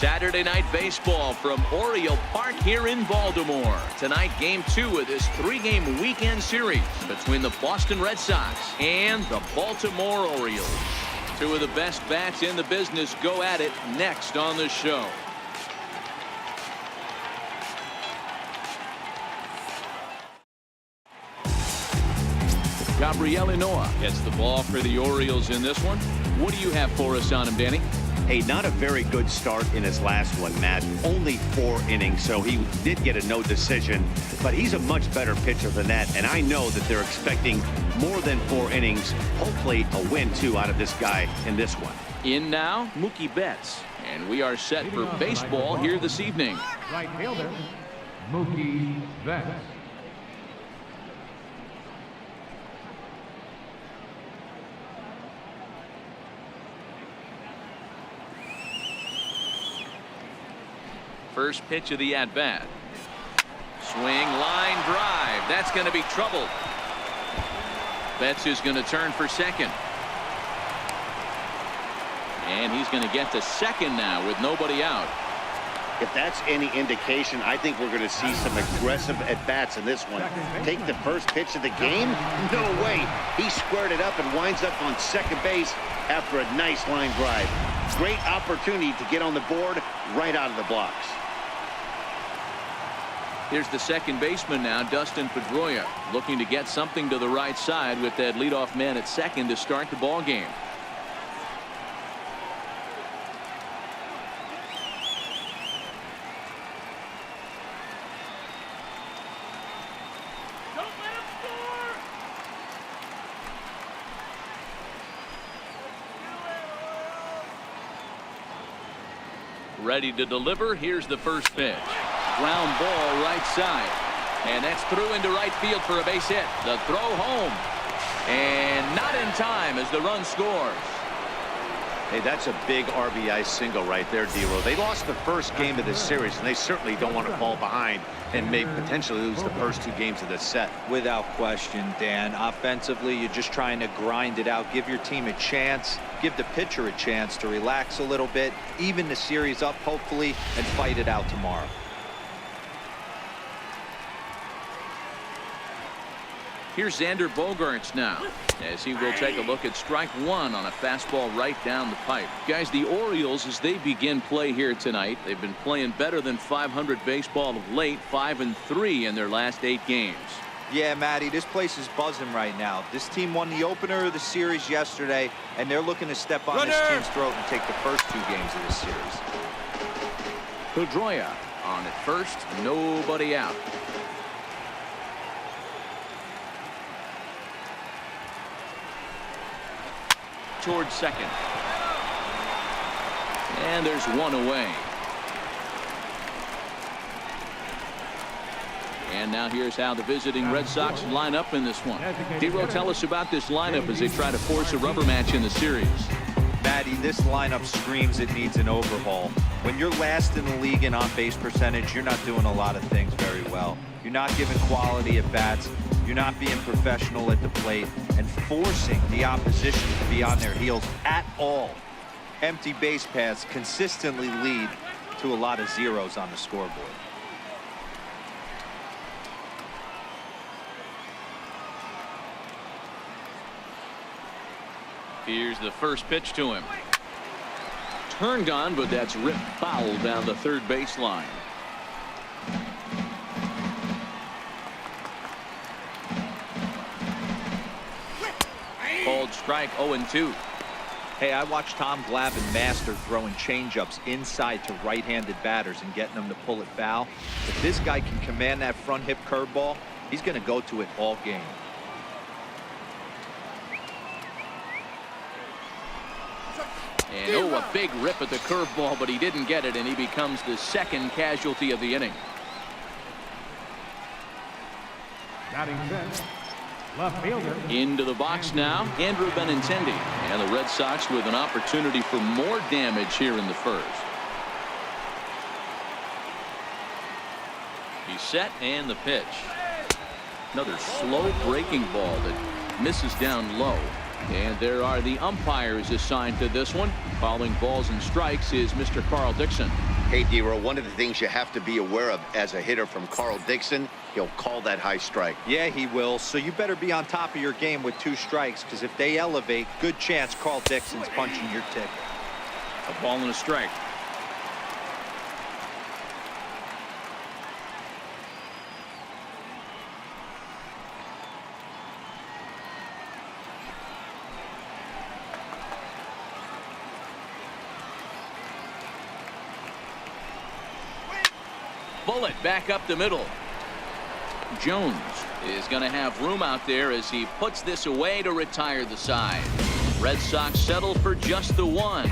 Saturday Night Baseball from Oriole Park here in Baltimore. Tonight, Game 2 of this 3-game weekend series between the Boston Red Sox and the Baltimore Orioles. Two of the best bats in the business go at it next on the show. Gabriel Noah gets the ball for the Orioles in this one. What do you have for us on him, Danny? Hey, not a very good start in his last one, Matt. Only 4 innings, so he did get a no decision. But he's a much better pitcher than that, and I know that they're expecting more than 4 innings. Hopefully a win, too, out of this guy in this one. In now, Mookie Betts. And we are set for baseball here this evening. Right fielder, Mookie Betts. First pitch of the at-bat. Swing, line drive. That's going to be trouble. Betts is going to turn for second. And he's going to get to second now with nobody out. If that's any indication, I think we're going to see some aggressive at-bats in this one. Take the first pitch of the game? No way. He squared it up and winds up on second base after a nice line drive. Great opportunity to get on the board right out of the blocks. Here's the second baseman now, Dustin Pedroia, looking to get something to the right side with that leadoff man at second to start the ball game. Don't let him score! Ready to deliver. Here's the first pitch. Ground ball right side. And that's through into right field for a base hit. The throw home. And not in time as the run scores. Hey, that's a big RBI single right there, D-Row. They lost the first game of this series, and they certainly don't want to fall behind and may potentially lose the first 2 games of this set. Without question, Dan. Offensively, you're just trying to grind it out, give your team a chance, give the pitcher a chance to relax a little bit, even the series up, hopefully, and fight it out tomorrow. Here's Xander Bogaerts now, as he will take a look at strike 1 on a fastball right down the pipe. Guys, the Orioles, as they begin play here tonight, they've been playing better than .500 baseball of late, 5-3 in their last 8 games. Yeah, Matty, this place is buzzing right now. This team won the opener of the series yesterday, and they're looking to step on this team's throat and take the first 2 games of this series. Pedroia on at first, nobody out. Towards second. And there's 1 away. And now here's how the visiting Red Sox line up in this one. D-Row, tell us about this lineup as they try to force a rubber match in the series. Matty, this lineup screams it needs an overhaul. When you're last in the league in on-base percentage, you're not doing a lot of things very well. You're not giving quality at bats. You're not being professional at the plate and forcing the opposition to be on their heels at all. Empty base paths consistently lead to a lot of zeros on the scoreboard. Here's the first pitch to him. Turned on, but that's ripped foul down the third baseline. Called strike 0-2. Hey, I watched Tom Glavine master throwing changeups inside to right-handed batters and getting them to pull it foul. If this guy can command that front hip curveball, he's going to go to it all game. And a big rip at the curveball, but he didn't get it, and he becomes the second casualty of the inning. Batting fifth, left fielder. Into the box now, Andrew Benintendi. And the Red Sox with an opportunity for more damage here in the first. He's set, and the pitch. Another slow breaking ball that misses down low. And there are the umpires assigned to this one. Calling balls and strikes is Mr. Carl Dixon. Hey, D-Row, one of the things you have to be aware of as a hitter from Carl Dixon, he'll call that high strike. Yeah, he will. So you better be on top of your game with 2 strikes, because if they elevate, good chance Carl Dixon's punching your ticket. A ball and a strike. Bullet back up the middle. Jones is going to have room out there as he puts this away to retire the side. Red Sox settle for just the 1.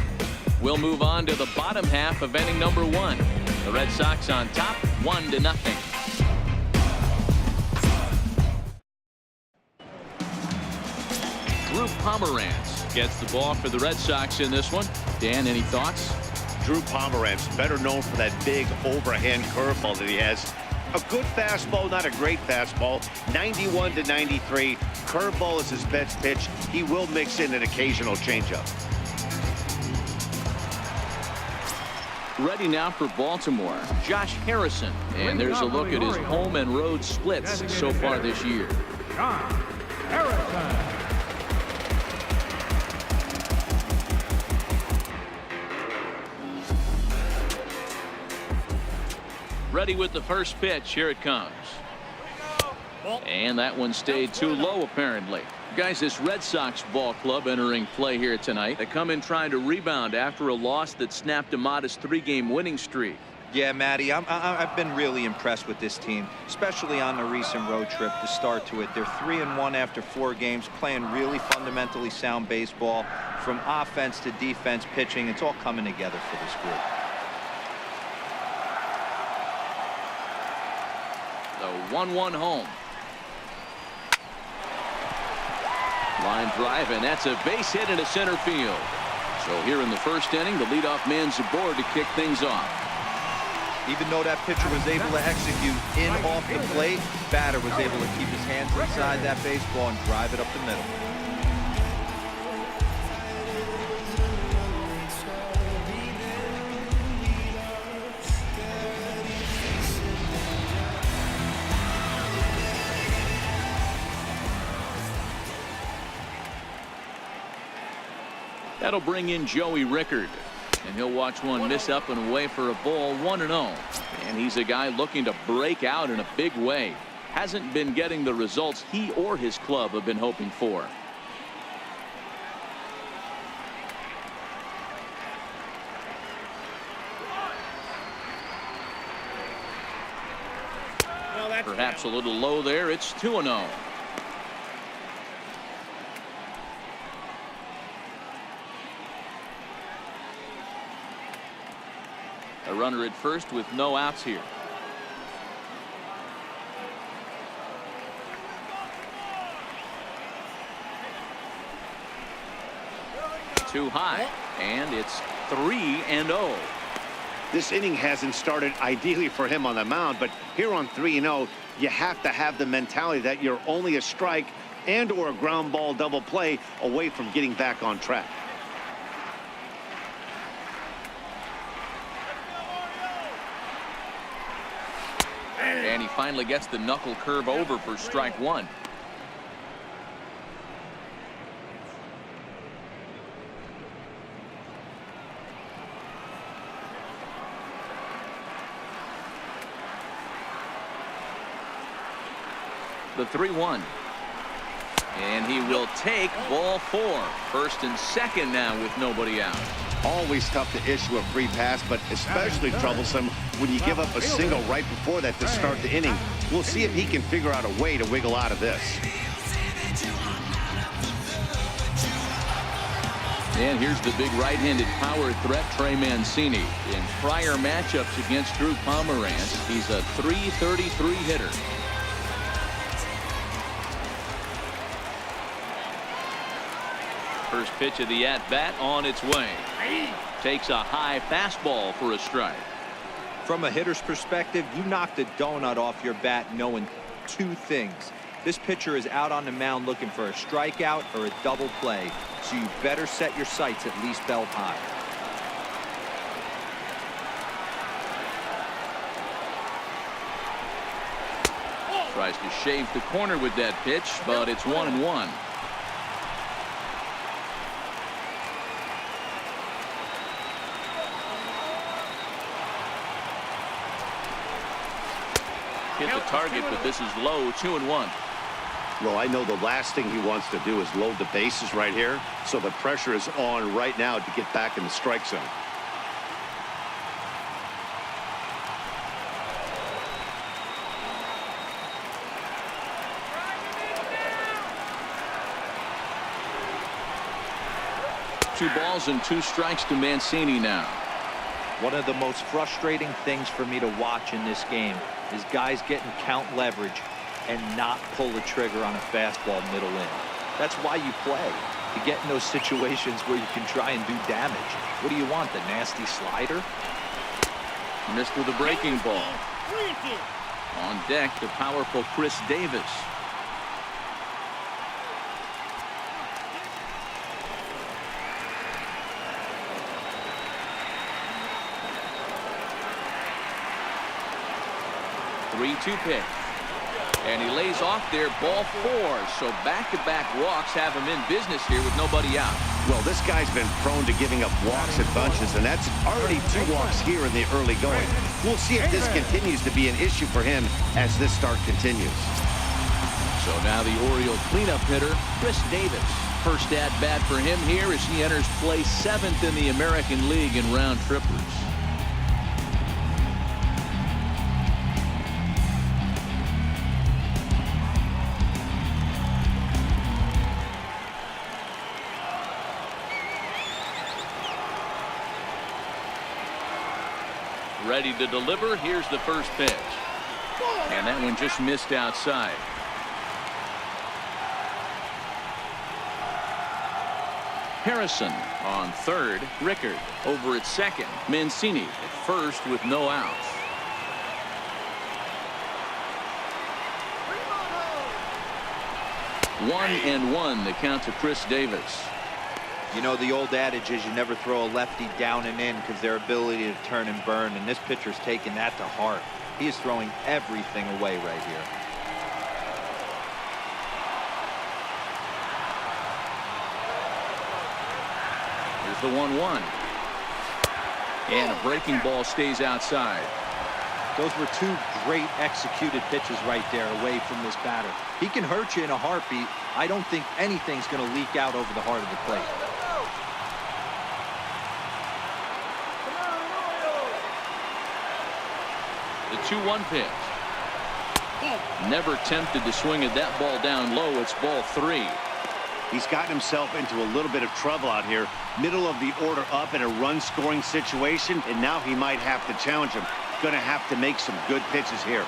We'll move on to the bottom half of inning number 1. The Red Sox on top, 1-0. Drew Pomerantz gets the ball for the Red Sox in this one. Dan, any thoughts? Drew Pomerantz, better known for that big overhand curveball that he has. A good fastball, not a great fastball. 91 to 93. Curveball is his best pitch. He will mix in an occasional changeup. Ready now for Baltimore, Josh Harrison. And there's a look at his home and road splits so far this year. Josh Harrison. Ready with the first pitch. Here it comes. And that one stayed too low, apparently. Guys, this Red Sox ball club entering play here tonight. They come in trying to rebound after a loss that snapped a modest 3-game winning streak. Yeah, Matty, I've been really impressed with this team, especially on the recent road trip, the start to it. They're 3-1 after 4 games, playing really fundamentally sound baseball. From offense to defense, pitching, it's all coming together for this group. The 1-1 home. Line drive, and that's a base hit into center field. So here in the first inning, the leadoff man's aboard to kick things off. Even though that pitcher was able to execute in off the plate, batter was able to keep his hands inside that baseball and drive it up the middle. That'll bring in Joey Rickard. And he'll watch one miss up and away for a ball, 1-0. And he's a guy looking to break out in a big way. Hasn't been getting the results he or his club have been hoping for. Perhaps a little low there. It's 2-0. A runner at first with no outs here. Too high, and it's 3-0. This inning hasn't started ideally for him on the mound, but here on 3-0, you have to have the mentality that you're only a strike and or a ground ball double play away from getting back on track. And he finally gets the knuckle curve over for strike 1. The 3-1. And he will take ball 4. First and second now with nobody out. Always tough to issue a free pass, but especially troublesome when you give up a single right before that to start the inning. We'll see if he can figure out a way to wiggle out of this. And here's the big right-handed power threat, Trey Mancini. In prior matchups against Drew Pomerantz, he's a .333 hitter. First pitch of the at-bat on its way. Takes a high fastball for a strike. From a hitter's perspective, you knocked a donut off your bat knowing 2 things. This pitcher is out on the mound looking for a strikeout or a double play, so you better set your sights at least belt high. Tries to shave the corner with that pitch, but it's 1-1. Hit the target, but this is low. 2-1. Well, I know the last thing he wants to do is load the bases right here, so the pressure is on right now to get back in the strike zone. Two balls and 2 strikes to Mancini now. One of the most frustrating things for me to watch in this game is guys getting count leverage and not pull the trigger on a fastball middle in. That's why you play, to get in those situations where you can try and do damage. What do you want, the nasty slider? Missed with a breaking ball. On deck, the powerful Chris Davis. Three-two pitch. And he lays off there, ball 4. So back-to-back walks have him in business here with nobody out. Well, this guy's been prone to giving up walks in bunches, and that's already 2 walks here in the early going. We'll see if this continues to be an issue for him as this start continues. So now the Oriole cleanup hitter, Chris Davis. First at-bat for him here as he enters play 7th in the American League in round trippers. Ready to deliver. Here's the first pitch. And that one just missed outside. Harrison on third. Rickard over at second. Mancini at first with no outs. One and one, the count to Chris Davis. You know, the old adage is you never throw a lefty down and in because their ability to turn and burn, and this pitcher's taking that to heart. He is throwing everything away right here. Here's the 1-1. And a breaking ball stays outside. Those were 2 great executed pitches right there away from this batter. He can hurt you in a heartbeat. I don't think anything's going to leak out over the heart of the plate. The 2-1 pitch. Never tempted to swing at that ball down low. It's ball 3. He's gotten himself into a little bit of trouble out here. Middle of the order up in a run-scoring situation, and now he might have to challenge him. Going to have to make some good pitches here.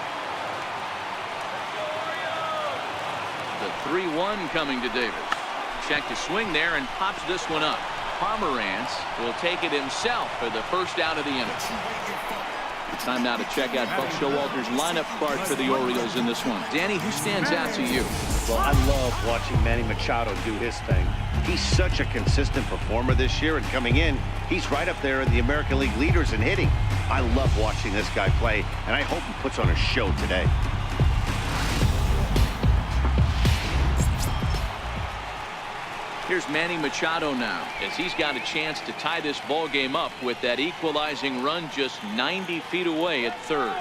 The 3-1 coming to Davis. Check to swing there and pops this one up. Pomerantz will take it himself for the first out of the inning. Time now to check out Buck Showalter's lineup card for the Orioles in this one. Danny, who stands out to you? Well, I love watching Manny Machado do his thing. He's such a consistent performer this year, and coming in, he's right up there in the American League leaders in hitting. I love watching this guy play, and I hope he puts on a show today. Here's Manny Machado now, as he's got a chance to tie this ball game up with that equalizing run just 90 feet away at third.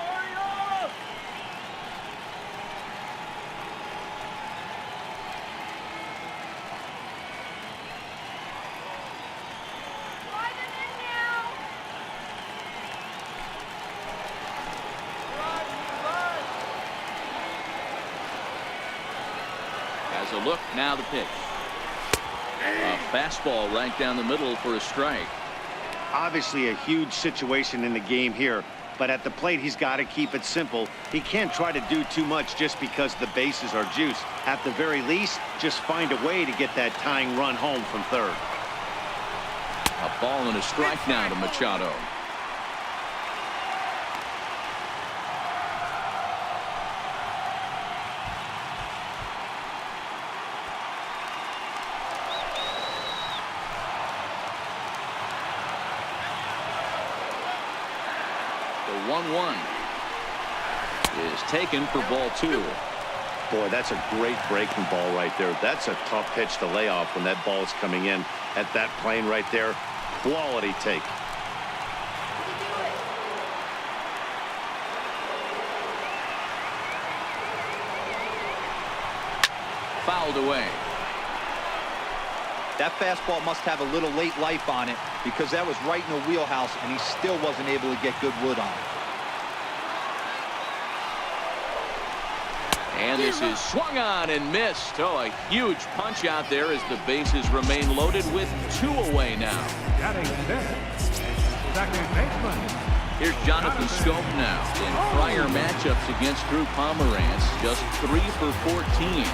Has a look, now the pitch. A fastball right down the middle for a strike. Obviously a huge situation in the game here, but at the plate he's got to keep it simple. He can't try to do too much just because the bases are juiced. At the very least, just find a way to get that tying run home from third. A ball and a strike now to Machado. The 1-1 is taken for ball 2. Boy, that's a great breaking ball right there. That's a tough pitch to lay off when that ball is coming in at that plane right there. Quality take. Fouled away. That fastball must have a little late life on it because that was right in the wheelhouse and he still wasn't able to get good wood on it. And this is swung on and missed. Oh, a huge punch out there as the bases remain loaded with 2 away now. Batting fifth, second baseman. Here's Jonathan Scope now. In prior matchups against Drew Pomerantz, just 3 for 14.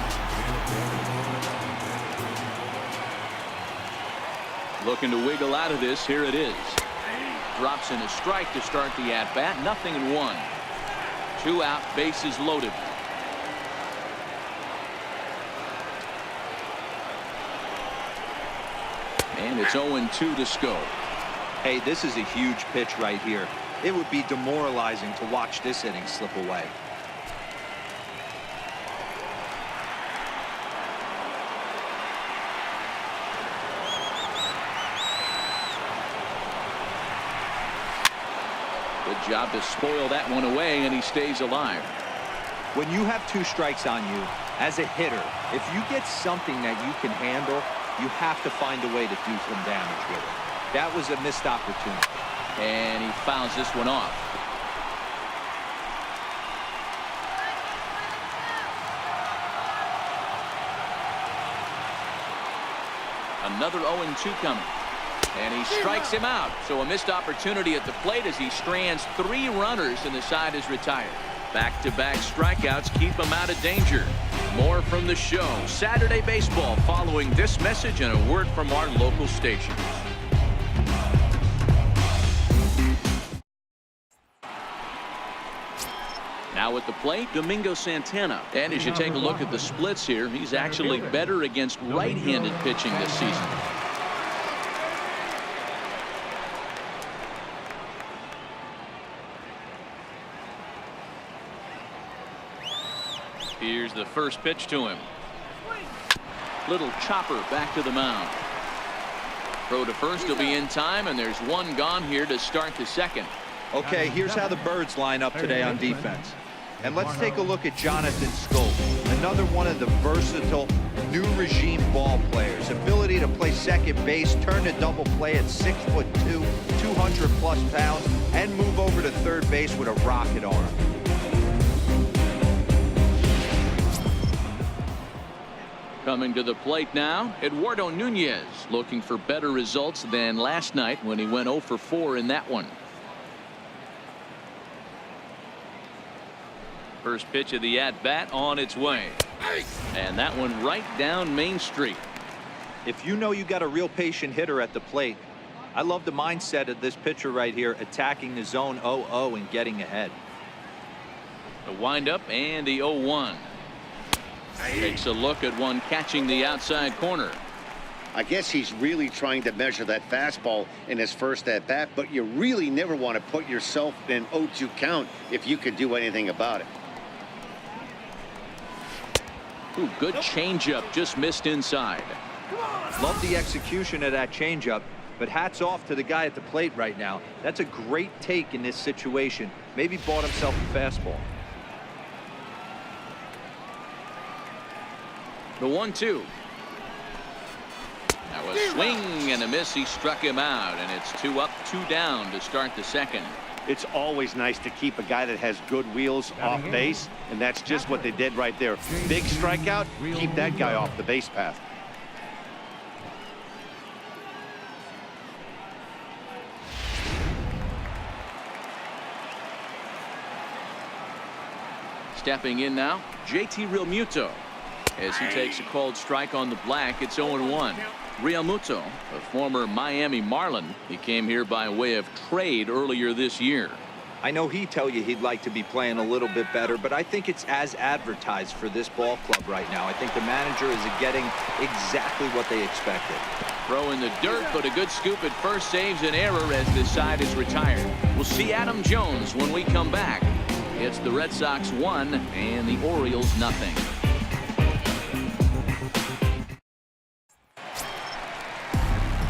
Looking to wiggle out of this. Here it is. Drops in a strike to start the at-bat. 0-1. 2 out, bases loaded. And it's 0-2 to Scope. Hey, this is a huge pitch right here. It would be demoralizing to watch this inning slip away. Good job to spoil that one away, and he stays alive. When you have 2 strikes on you, as a hitter, if you get something that you can handle, you have to find a way to do some damage with it. That was a missed opportunity. And he fouls this one off. Another 0-2 coming. And he strikes him out. So a missed opportunity at the plate as he strands 3 runners and the side is retired. Back-to-back strikeouts keep him out of danger. More from the show. Saturday Baseball following this message and a word from our local stations. Now at the plate, Domingo Santana. And as you take a look at the splits here, he's actually better against right-handed pitching this season. Here's the first pitch to him. Little chopper back to the mound. Throw to first will be in time, and there's 1 gone here to start the second. Okay, here's how the Birds line up today on defense. And let's take a look at Jonathan Scope, another one of the versatile new regime ball players. Ability to play second base, turn to double play at 6'2", 200+ pounds, and move over to third base with a rocket arm. Coming to the plate now, Eduardo Nunez, looking for better results than last night when he went 0 for 4 in that one. First pitch of the at-bat on its way. And that one right down Main Street. If you know you got a real patient hitter at the plate, I love the mindset of this pitcher right here, attacking the zone 0-0 and getting ahead. The windup and the 0-1. Takes a look at one catching the outside corner. I guess he's really trying to measure that fastball in his first at-bat, but you really never want to put yourself in an 0-2 count if you could do anything about it. Ooh, good changeup, just missed inside. Love the execution of that changeup, but hats off to the guy at the plate right now. That's a great take in this situation. Maybe bought himself a fastball. The 1-2. Now a swing and a miss. He struck him out, and it's 2 up, 2 down to start the second. It's always nice to keep a guy that has good wheels off base, and that's just what they did right there. Big strikeout, keep that guy off the base path. Stepping in now, JT Realmuto. As he takes a called strike on the black, it's 0-1. Realmuto, a former Miami Marlin, he came here by way of trade earlier this year. I know he'd tell you he'd like to be playing a little bit better, but I think it's as advertised for this ball club right now. I think the manager is getting exactly what they expected. Throw in the dirt, but a good scoop at first saves an error as this side is retired. We'll see Adam Jones when we come back. It's the Red Sox 1 and the Orioles 0.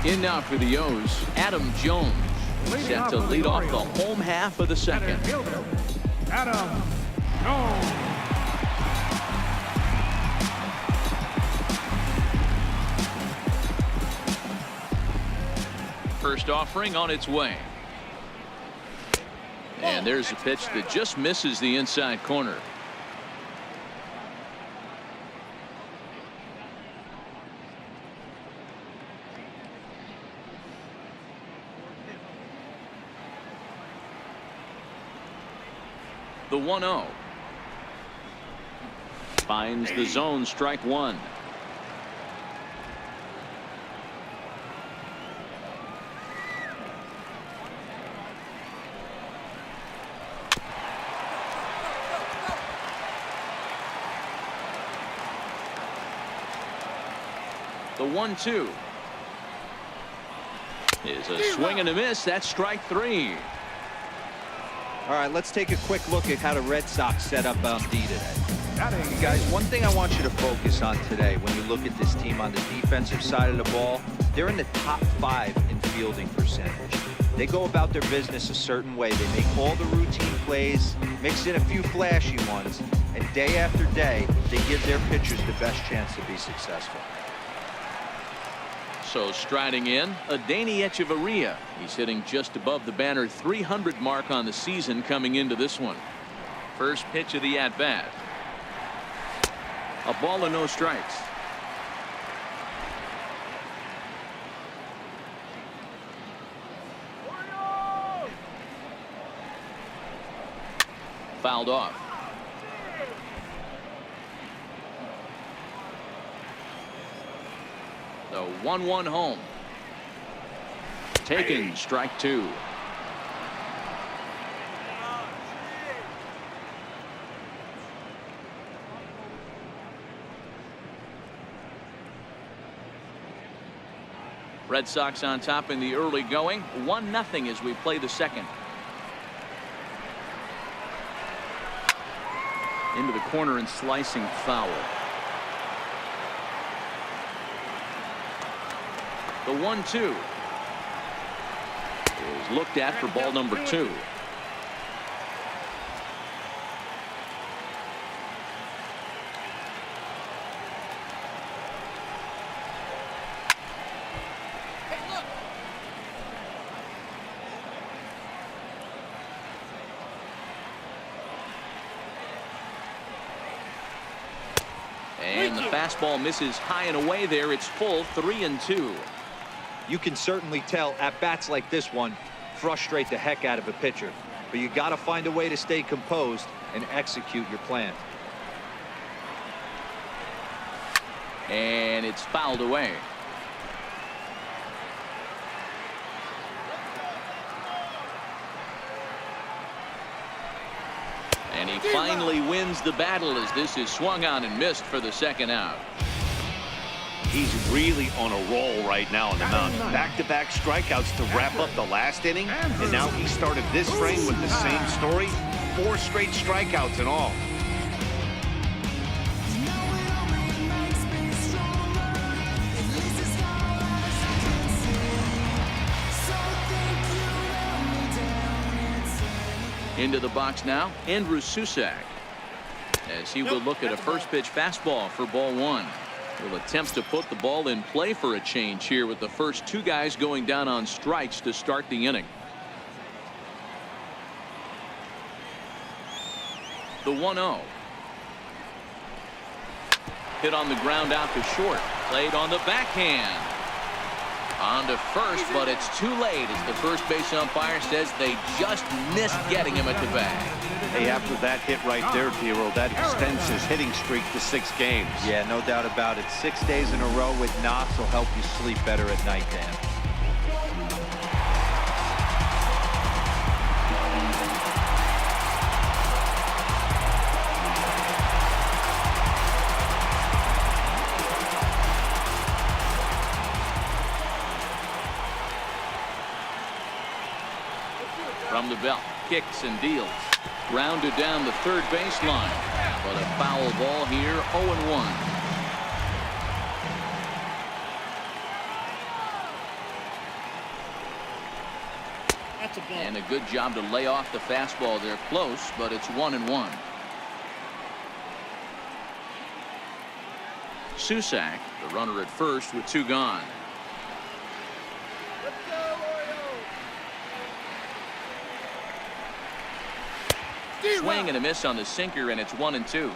In now for the O's, Adam Jones, set to lead off the home half of the second. Adam Jones. First offering on its way. And there's a pitch that just misses the inside corner. The 1-0. Finds the zone, strike one. The 1-2 is a swing and a miss. That's strike three. All right, let's take a quick look at how the Red Sox set up on D today. Guys, one thing I want you to focus on today when you look at this team on the defensive side of the ball, they're in the top 5 in fielding percentage. They go about their business a certain way. They make all the routine plays, mix in a few flashy ones, and day after day, they give their pitchers the best chance to be successful. So striding in, Adeiny Echeverria. He's hitting just above the banner 300 mark on the season coming into this one. First pitch of the at-bat. A ball and no strikes. Fouled off. The 1-1 home. Taken, strike two. Red Sox on top in the early going. 1-0 as we play the second. Into the corner and slicing foul. The 1-2 is looked at for ball number 2. And the fastball misses high and away there. It's full, 3-2. You can certainly tell at bats like this one frustrate the heck out of a pitcher, but you got to find a way to stay composed and execute your plan. And it's fouled away. And he finally wins the battle as this is swung on and missed for the second out. He's really on a roll right now on the mound. Back-to-back strikeouts to wrap up the last inning, and now he started this frame with the same story. 4 straight strikeouts in all. Into the box now, Andrew Susak, as he will look at a first pitch fastball for ball 1. Will attempt to put the ball in play for a change here with the first 2 guys going down on strikes to start the inning. The 1-0. Hit on the ground out to short. Played on the backhand. On to first, but it's too late as the first base umpire says they just missed getting him at the bag. Hey, after that hit right there, Tiro, that extends his hitting streak to 6 games. Yeah, no doubt about it. 6 days in a row with knocks will help you sleep better at night, Dan. From the belt, kicks and deals. Grounded down the third baseline, but a foul ball here, 0-1. And a good job to lay off the fastball there close, but it's 1-1. Susak, the runner at first with 2 gone. Swing and a miss on the sinker, and it's 1-2.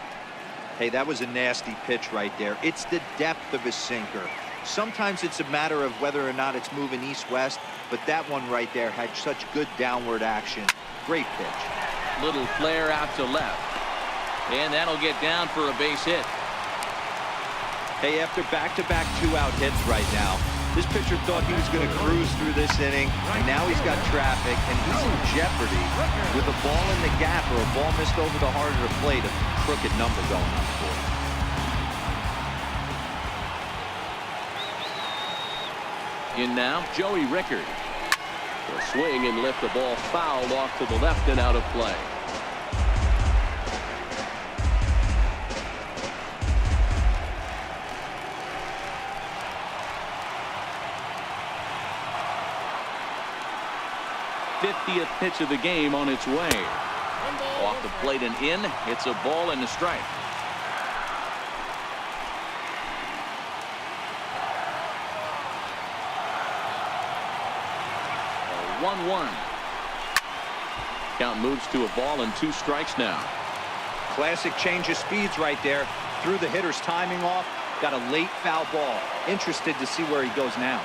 Hey, that was a nasty pitch right there. It's the depth of his sinker. Sometimes it's a matter of whether or not it's moving east-west, but that one right there had such good downward action. Great pitch. Little flare out to left. And that'll get down for a base hit. Hey, after back-to-back 2-out hits right now, this pitcher thought he was going to cruise through this inning, and now he's got traffic, and he's in jeopardy with a ball in the gap or a ball missed over the heart of the plate, a crooked number going up for him. In now, Joey Rickard. Will swing and lift the ball foul off to the left and out of play. '50th pitch of the game on its way. Off the plate and in. It's a ball and a strike. 1-1. Count moves to a ball and 2 strikes now. Classic change of speeds right there. Threw the hitter's timing off. Got a late foul ball. Interested to see where he goes now.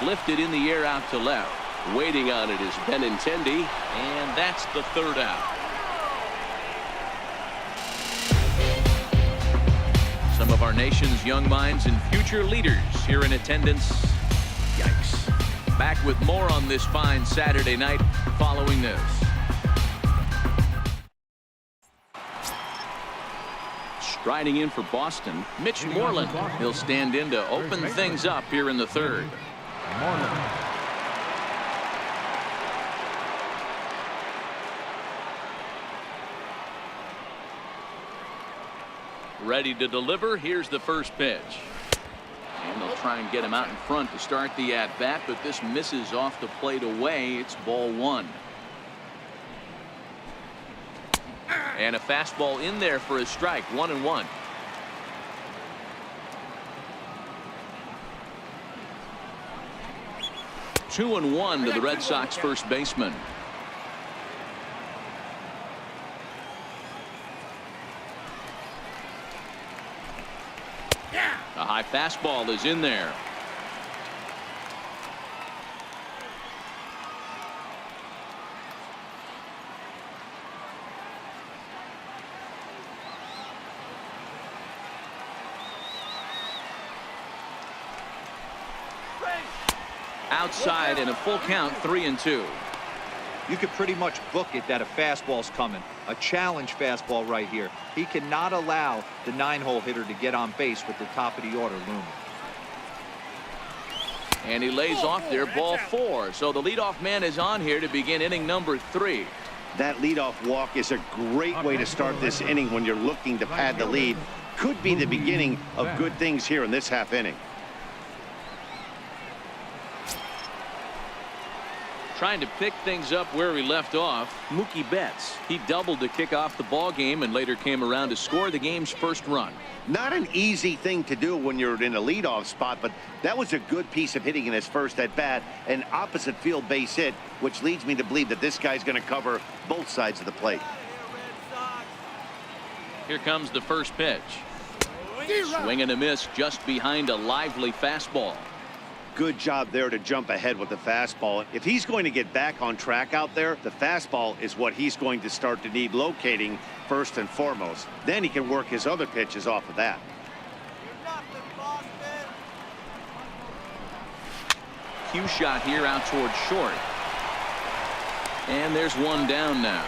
Lifted in the air out to left. Waiting on it is Benintendi, and that's the 3rd out. Some of our nation's young minds and future leaders here in attendance. Yikes. Back with more on this fine Saturday night following this. Striding in for Boston, Mitch Moreland. He'll stand in to open things up here in the 3rd. Ready to deliver. Here's the first pitch. And they'll try and get him out in front to start the at-bat, but this misses off the plate away. It's ball 1. And a fastball in there for a strike. 1-1. Two and 1 to the Red Sox first baseman. A high fastball is in there. Outside and a full count, 3-2. You could pretty much book it that a fastball's coming. A challenge fastball right here. He cannot allow the 9-hole hitter to get on base with the top of the order looming. And he lays off there, ball 4. So the leadoff man is on here to begin inning number 3. That leadoff walk is a great way to start this inning when you're looking to pad the lead. Could be the beginning of good things here in this half inning. Trying to pick things up where he left off, Mookie Betts. He doubled to kick off the ball game and later came around to score the game's first run. Not an easy thing to do when you're in a leadoff spot, but that was a good piece of hitting in his first at bat, an opposite field base hit, which leads me to believe that this guy's going to cover both sides of the plate. Here comes the first pitch. Swing and a miss just behind a lively fastball. Good job there to jump ahead with the fastball. If he's going to get back on track out there, the fastball is what he's going to start to need locating first and foremost. Then he can work his other pitches off of that. Cue shot here out towards short. And there's one down now.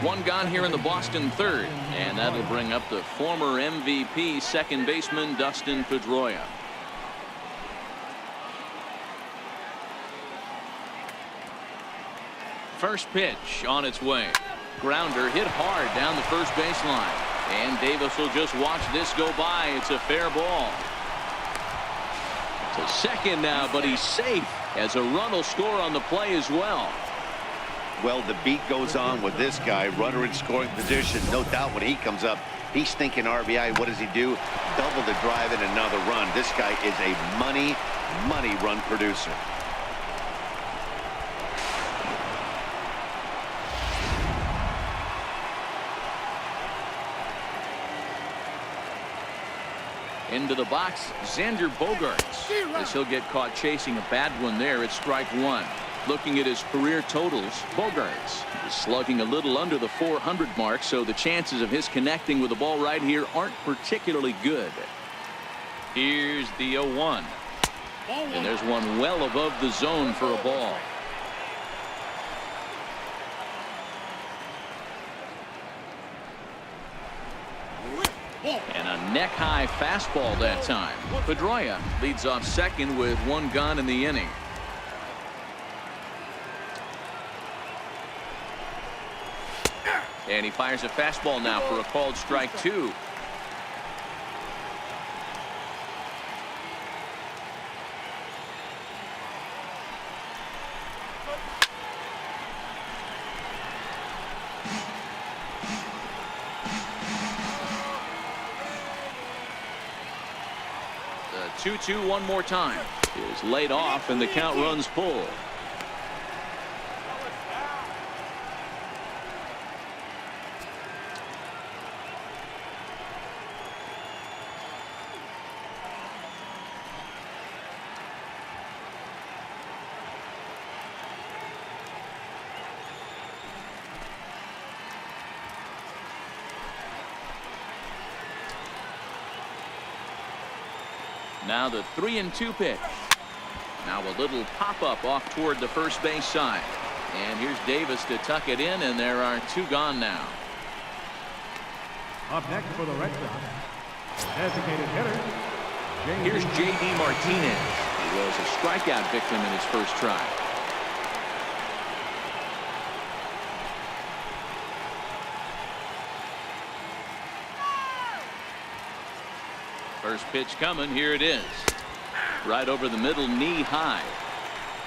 One gone here in the Boston 3rd, and that'll bring up the former MVP second baseman Dustin Pedroia. First pitch on its way. Grounder hit hard down the first baseline. And Davis will just watch this go by. It's a fair ball. To second now, but he's safe as a run will score on the play as well. Well, the beat goes on with this guy. Runner in scoring position. No doubt when he comes up, he's thinking RBI. What does he do? Double the drive and another run. This guy is a money run producer. Into the box, Xander Bogaerts. As he'll get caught chasing a bad one there, it's strike one. Looking at his career totals, Bogaerts is slugging a little under the 400 mark, so the chances of his connecting with the ball right here aren't particularly good. Here's the 0-1. And there's one well above the zone for a ball. And a neck-high fastball that time. Pedroia leads off second with one gone in the inning. And he fires a fastball now for a called strike two. The 2-2 one more time is laid off and the count runs full. Now the 3-2 pitch. Now a little pop-up off toward the first base side. And here's Davis to tuck it in, and there are two gone now. Up next for the Red Sox, designated hitter. Here's J.D. Martinez. He was a strikeout victim in his first try. First pitch coming. Here it is. Right over the middle, knee high.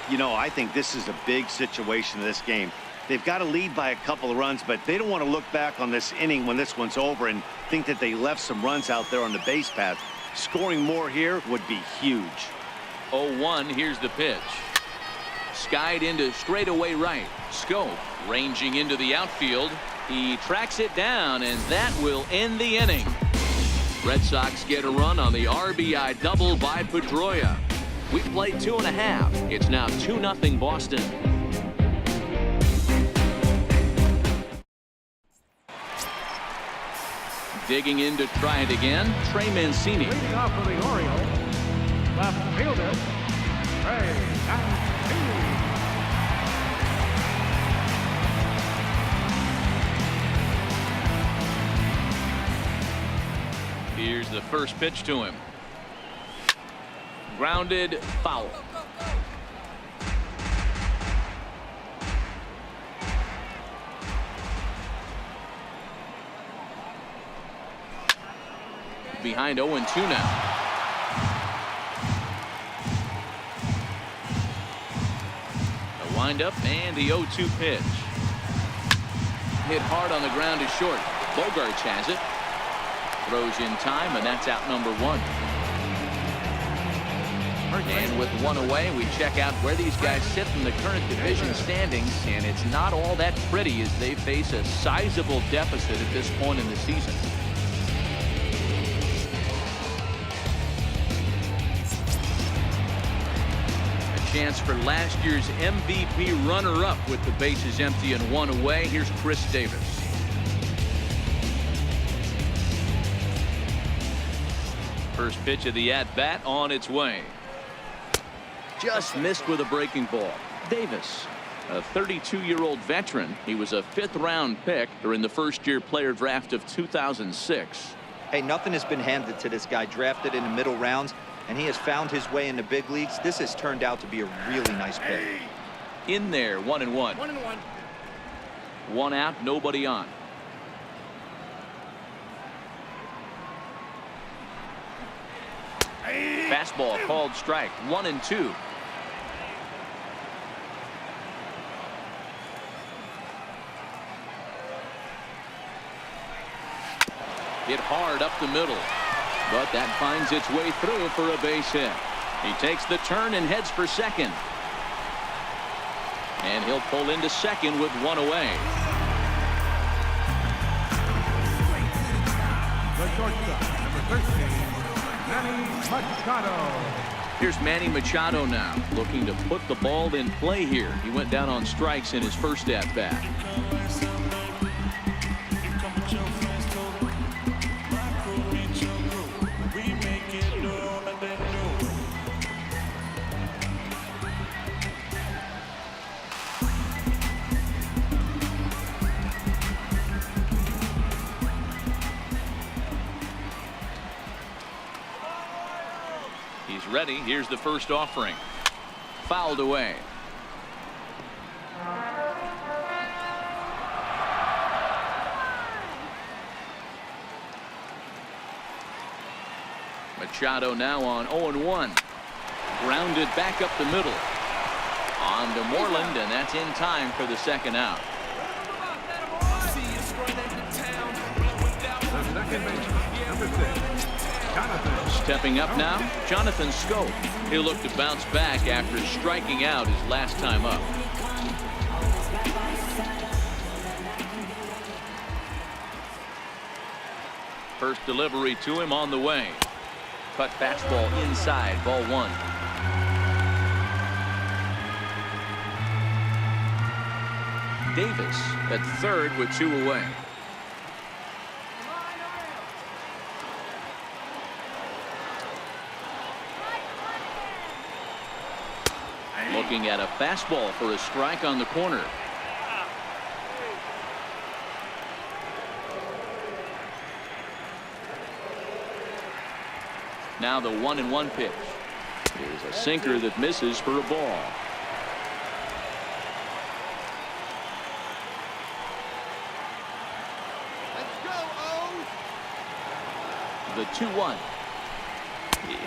You know, I think this is a big situation in this game. They've got to lead by a couple of runs, but they don't want to look back on this inning when this one's over and think that they left some runs out there on the base path. Scoring more here would be huge. 0-1. Here's the pitch. Skied into straightaway right. Scope ranging into the outfield. He tracks it down, and that will end the inning. Red Sox get a run on the RBI double by Pedroia. We played 2.5. It's now 2-0 Boston. Digging in to try it again, Trey Mancini. Leading off for the Orioles, left fielder, Trey Mancini. Here's the first pitch to him. Grounded, foul. Behind 0-2 now. The windup and the 0-2 pitch. Hit hard on the ground is short. Bogaerts has it. Throws in time, and that's out number one. And with one away, we check out where these guys sit in the current division standings, and it's not all that pretty as they face a sizable deficit at this point in the season. A chance for last year's MVP runner-up with the bases empty and one away. Here's Chris Davis. First pitch of the at-bat on its way. Just missed with a breaking ball. Davis, a 32-year-old veteran. He was a 5th-round pick during the first-year player draft of 2006. Hey, nothing has been handed to this guy. Drafted in the middle rounds, and he has found his way in the big leagues. This has turned out to be a really nice pick. In there, 1-1. 1-1. One out, nobody on. Fastball called strike. 1-2. Hit hard up the middle, but that finds its way through for a base hit. He takes the turn and heads for second. And he'll pull into second with one away. The shortstop, number 13, Manny Machado. Here's Manny Machado now, looking to put the ball in play here. He went down on strikes in his first at-bat. Ready. Here's the first offering. Fouled away. Machado now on 0-1. Grounded back up the middle. On to Moreland, and that's in time for the second out. The second baseman, number 6, Jonathan. Stepping up now, Jonathan Scope. He'll look to bounce back after striking out his last time up. First delivery to him on the way. Cut fastball inside, ball 1. Davis at third with 2 away. Looking at a fastball for a strike on the corner. Now the 1-1 pitch. Here's a sinker that misses for a ball. Let's go, O. The 2-1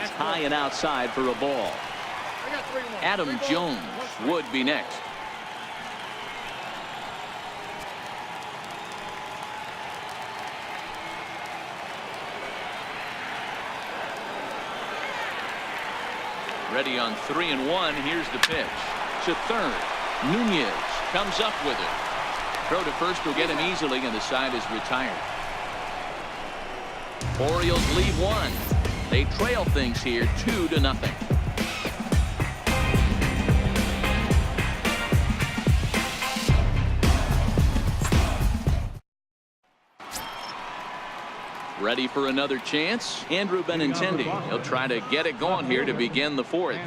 is high and outside for a ball. Adam Jones would be next. Ready on 3-1. Here's the pitch to third. Nunez comes up with it. Throw to first will get him easily, and the side is retired. Orioles lead 1. They trail things here 2-0. Ready for another chance. Andrew Benintendi. He'll try to get it going here to begin the 4th.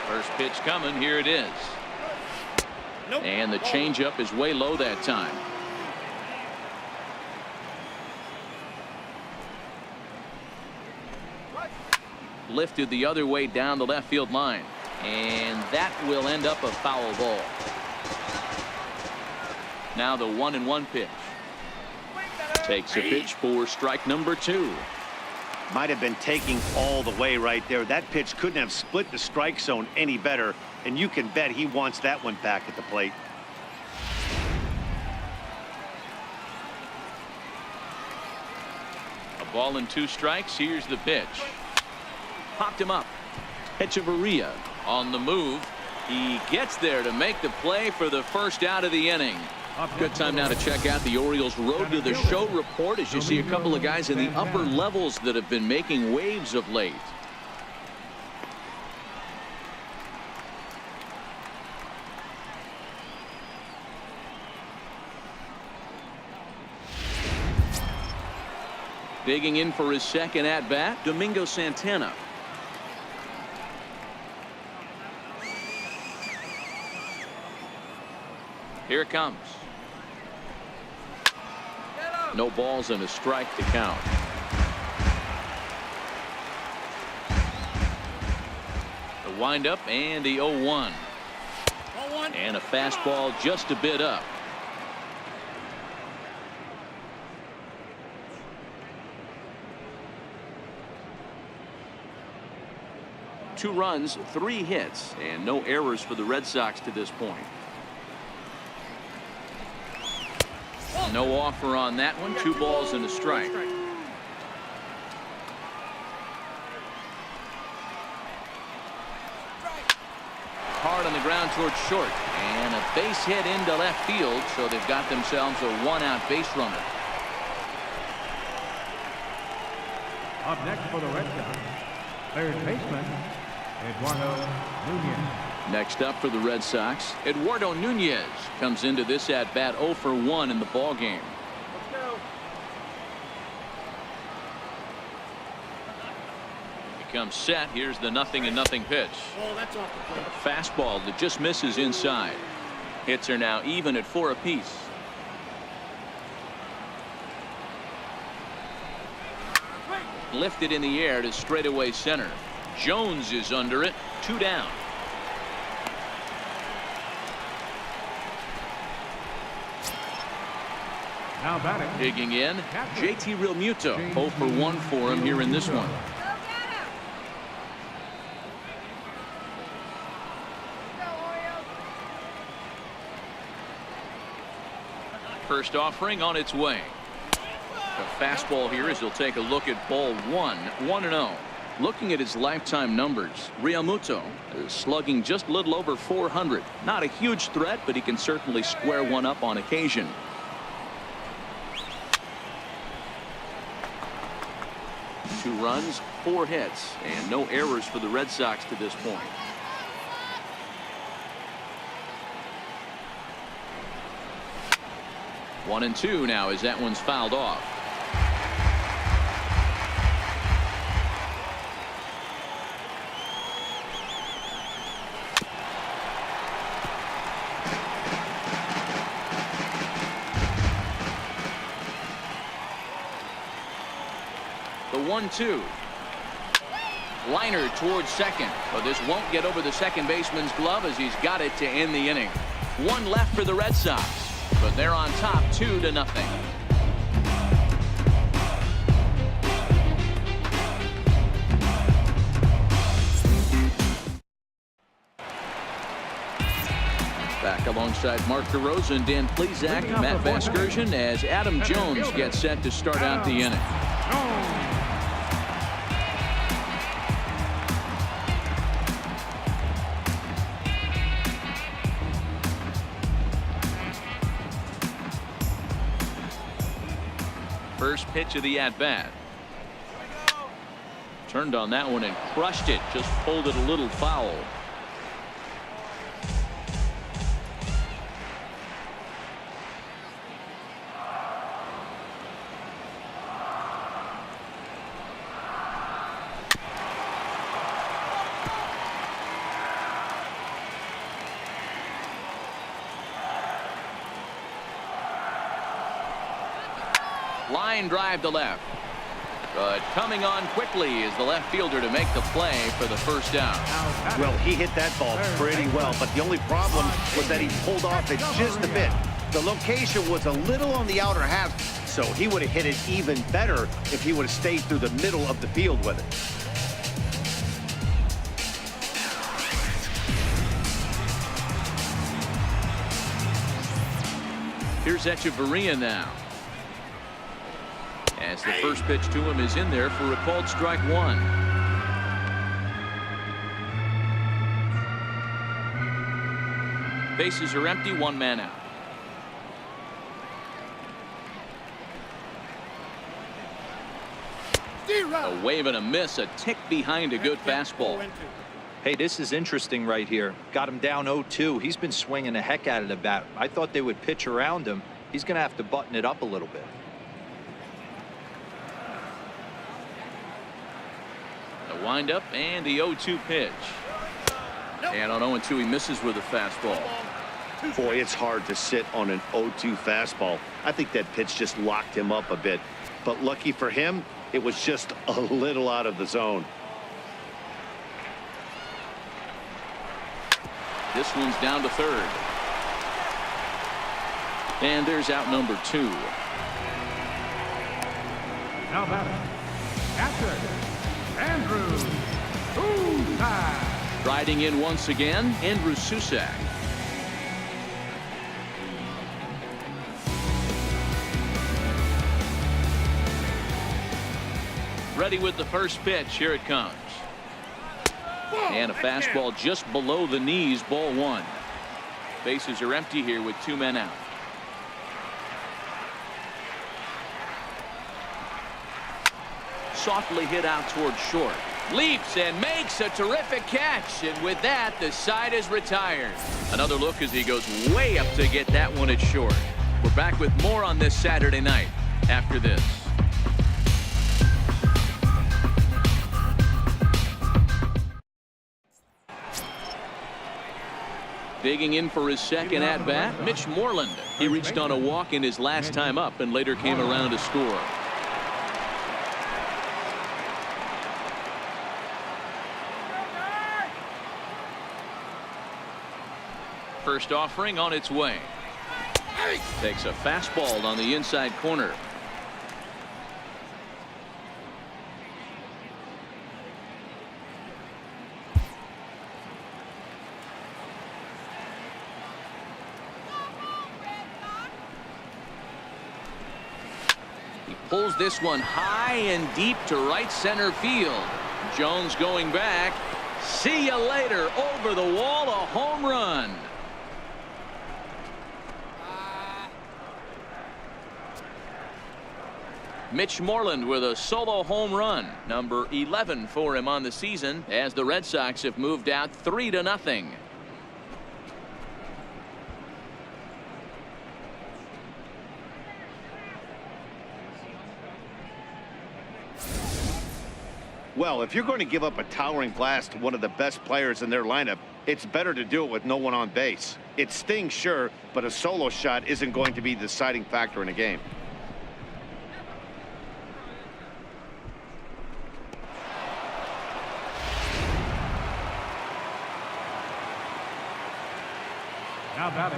First pitch coming. Here it is. And the changeup is way low that time. Lifted the other way down the left field line. And that will end up a foul ball. Now the 1-1 pitch. Takes a pitch for strike number 2. Might have been taking all the way right there. That pitch couldn't have split the strike zone any better, and you can bet he wants that one back at the plate. A ball and 2 strikes. Here's the pitch. Popped him up. PEDROIA on the move. He gets there to make the play for the first out of the inning. Good time now to check out the Orioles Road to the Show report, as you see a couple of guys in the upper levels that have been making waves of late. Digging in for his second at-bat, Domingo Santana. Here it comes. No balls and a strike to count. The windup and the 0-1. And a fastball just a bit up. 2 runs, 3 hits, and no errors for the Red Sox to this point. No offer on that one. 2 balls and a strike. Hard on the ground towards short, and a base hit into left field, so they've got themselves a 1-out base runner. Up next for the Red Sox, third baseman, Eduardo Nunez. Next up for the Red Sox, Eduardo Nunez comes into this at bat 0 for 1 in the ball game. He comes set. Here's the 0-0 pitch. Oh, that's off the plate. A fastball that just misses inside. Hits are now even at 4 apiece. Lifted in the air to straightaway center. Jones is under it. 2 down. Now batting. Digging in, JT Realmuto. 0 for 1 for him here in this one. First offering on its way. A fastball here as he'll take a look at ball 1. 1-0. Looking at his lifetime numbers, Realmuto is slugging just a little over 400. Not a huge threat, but he can certainly square one up on occasion. Two runs, 4 hits, and no errors for the Red Sox to this point. One and 2 now as that one's fouled off. The 1-2. Liner towards second, but this won't get over the second baseman's glove as he's got it to end the inning. 1 left for the Red Sox, but they're on top 2-0. Back alongside Mark DeRosa and Dan Plesac, Matt Vasgersian as Adam Jones gets set to start out the inning. First pitch of the at-bat. Turned on that one and crushed it. Just pulled it a little foul. Line drive to left, but coming on quickly is the left fielder to make the play for the first down. Well, he hit that ball pretty well, but the only problem was that he pulled off it just a bit. The location was a little on the outer half, so he would have hit it even better if he would have stayed through the middle of the field with it. Here's Echeverria now. As the first pitch to him is in there for a called strike 1. Bases are empty, 1 man out. A wave and a miss, a tick behind a good fastball. Hey, this is interesting right here. Got him down 0-2. He's been swinging the heck out of the bat. I thought they would pitch around him. He's going to have to button it up a little bit. The windup and the 0-2 pitch. And on 0-2 he misses with a fastball. Boy, it's hard to sit on an 0-2 fastball. I think that pitch just locked him up a bit. But lucky for him, it was just a little out of the zone. This one's down to third. And there's out number 2. Now batting, catcher, Andrew Riding in once again, Andrew Susak. Ready with the first pitch. Here it comes. And a fastball just below the knees, ball one. Bases are empty here with 2 men out. Softly hit out toward short. Leaps and makes a terrific catch. And with that, the side is retired. Another look as he goes way up to get that one at short. We're back with more on this Saturday night after this. Digging in for his second at-bat, Mitch Moreland. He reached on a walk in his last time up and later came around to score. First offering on its way. Takes a fastball on the inside corner. Pulls this one high and deep to right center field. Jones going back. See you later. Over the wall, a home run. Mitch Moreland with a solo home run, number 11 for him on the season, as the Red Sox have moved out 3-0. Well, if you're going to give up a towering blast to one of the best players in their lineup, it's better to do it with no one on base. It stings, sure, but a solo shot isn't going to be the deciding factor in a game.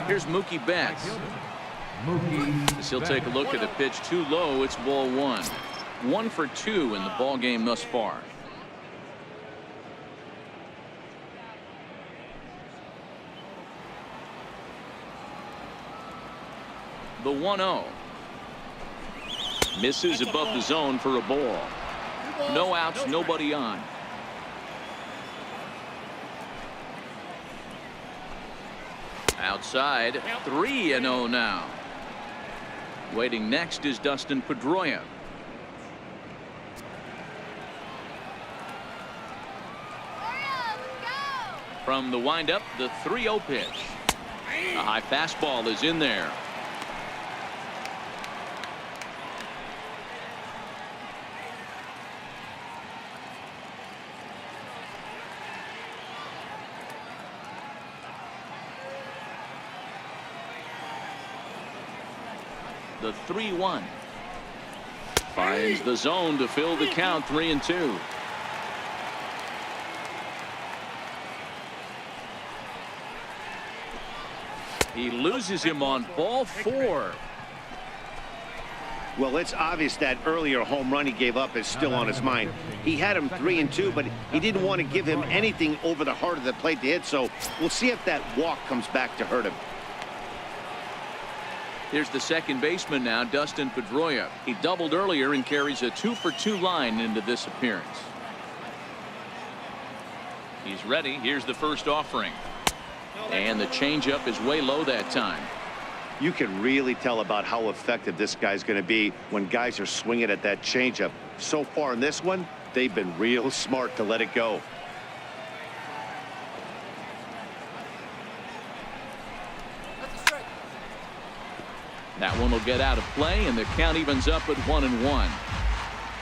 Here's Mookie Betts. As he'll take a look at the pitch too low. It's ball one. 1 for 2 in the ball game thus far. The 1-0. Misses above the zone for a ball. No outs, nobody on. Outside, 3-0 now. Waiting next is Dustin Pedroia. From the windup, the 3-0 pitch. A high fastball is in there. The 3-1. Finds the zone to fill the count, 3-2. He loses him on ball 4. Well, it's obvious that earlier home run he gave up is still on his mind. He had him 3-2, but he didn't want to give him anything over the heart of the plate to hit, so we'll see if that walk comes back to hurt him. Here's the second baseman now, Dustin Pedroia. He doubled earlier and carries a 2-for-2 line into this appearance. He's ready. Here's the first offering. And the changeup is way low that time. You can really tell about how effective this guy's going to be when guys are swinging at that changeup. So far in this one, they've been real smart to let it go. That one will get out of play, and the count evens up at 1-1.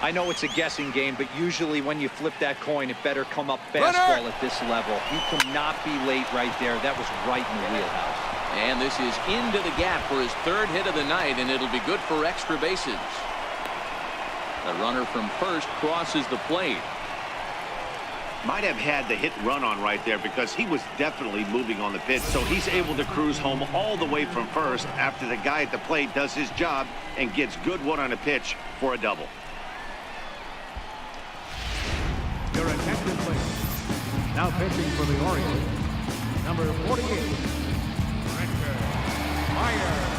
I know it's a guessing game, but usually when you flip that coin, it better come up fastball at this level. He cannot be late right there. That was right in the wheelhouse. And this is into the gap for his third hit of the night, and it'll be good for extra bases. The runner from first crosses the plate. Might have had the hit run on right there because he was definitely moving on the pitch, so he's able to cruise home all the way from first after the guy at the plate does his job and gets good one on a pitch for a double. Your attention, please. Now pitching for the Orioles, number 48, Richard Meyer.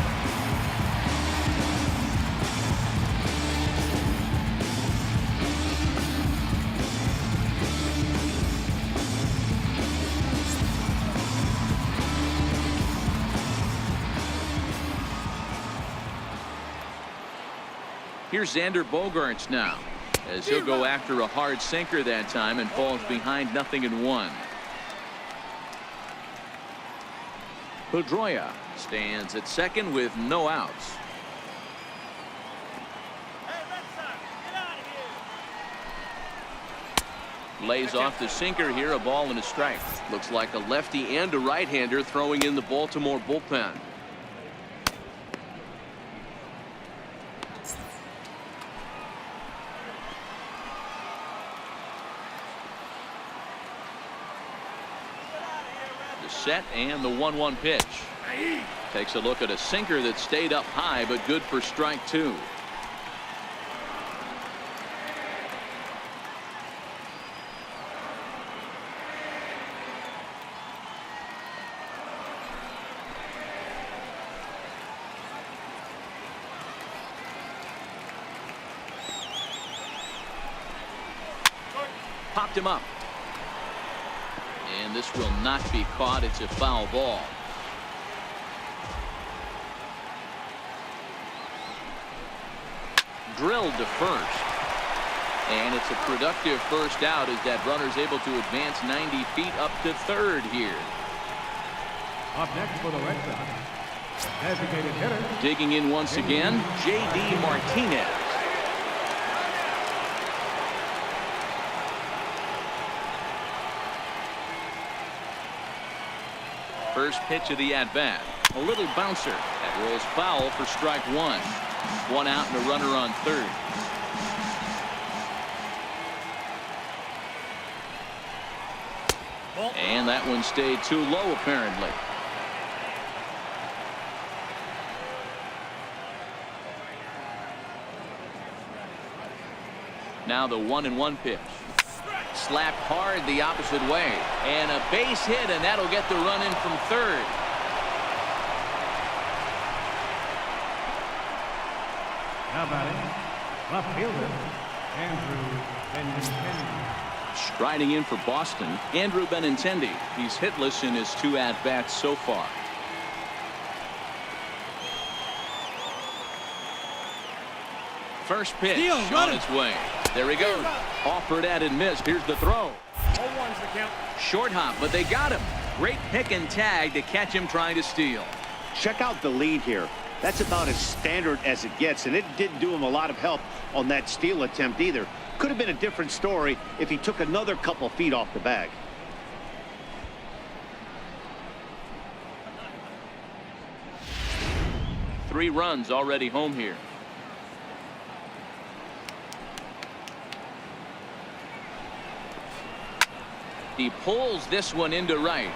Here's Xander Bogaerts now, as he'll go after a hard sinker that time and falls behind 0-1. Pedroia stands at second with no outs. Lays off the sinker here, a ball and a strike. Looks like a lefty and a right-hander throwing in the Baltimore bullpen. Set and the 1-1 pitch. Takes a look at a sinker that stayed up high, but good for strike two. Popped him up. And this will not be caught. It's a foul ball. Drilled to first. And it's a productive first out as that runner's able to advance 90 feet up to third here. Up next for the Red Sox, designated hitter. Digging in once again, J.D. Martinez. First pitch of the at-bat. A little bouncer. That rolls foul for strike one. One out and a runner on third. And that one stayed too low, apparently. Now the 1-1 pitch. Slapped hard the opposite way, and a base hit, and that'll get the run in from third. Now batting, left fielder, Andrew Benintendi. Striding in for Boston, Andrew Benintendi. He's hitless in his 2 at-bats so far. First pitch on its way. There he goes. Offered at and missed. Here's the throw. 0-1's the count. Short hop, but they got him. Great pick and tag to catch him trying to steal. Check out the lead here. That's about as standard as it gets, and it didn't do him a lot of help on that steal attempt either. Could have been a different story if he took another couple feet off the bag. Three runs already home here. He pulls this one into right,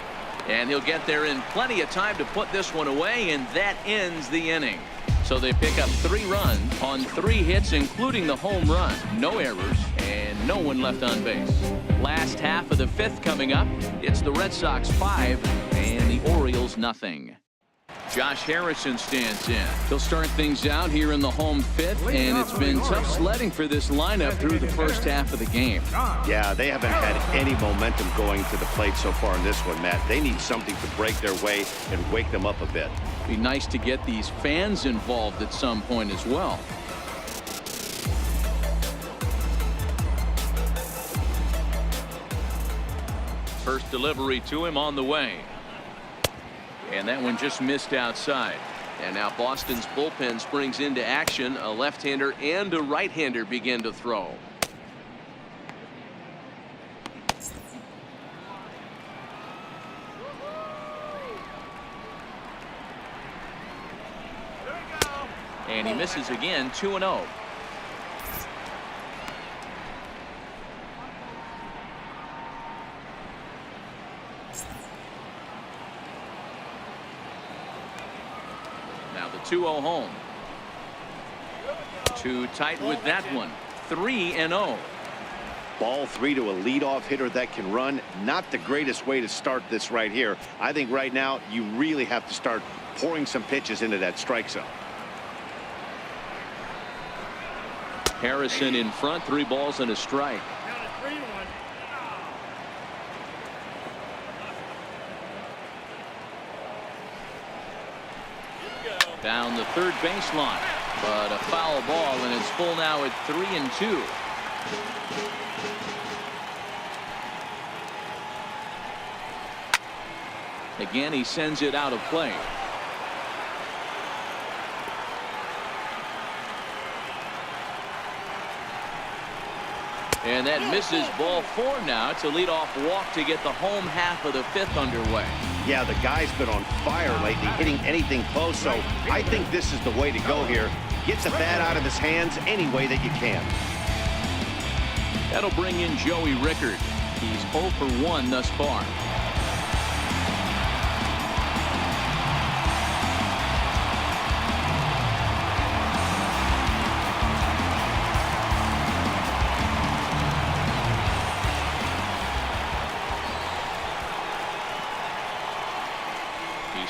and he'll get there in plenty of time to put this one away, and that ends the inning. So they pick up 3 runs on 3 hits, including the home run. No errors and no one left on base. Last half of the 5th coming up. It's the Red Sox 5 and the Orioles nothing. Josh Harrison stands in. He'll start things out here in the home 5th, and it's been tough sledding for this lineup through the first half of the game. Yeah, they haven't had any momentum going to the plate so far in this one, Matt. They need something to break their way and wake them up a bit. Be nice to get these fans involved at some point as well. First delivery to him on the way. And that one just missed outside. And now Boston's bullpen springs into action. A left-hander and a right-hander begin to throw. And he misses again, 2-0. Now the 2-0 home. Too tight with that one. 3-0. Ball 3 to a leadoff hitter that can run. Not the greatest way to start this right here. I think right now you really have to start pouring some pitches into that strike zone. Harrison in front, 3 balls and a strike. Down the third baseline, but a foul ball, and it's full now at 3-2. Again, he sends it out of play. And that misses. Ball 4 now. It's a leadoff walk to get the home half of the 5th underway. Yeah, the guy's been on fire lately, hitting anything close, so I think this is the way to go here. Get the bat out of his hands any way that you can. That'll bring in Joey Rickard. He's 0 for 1 thus far.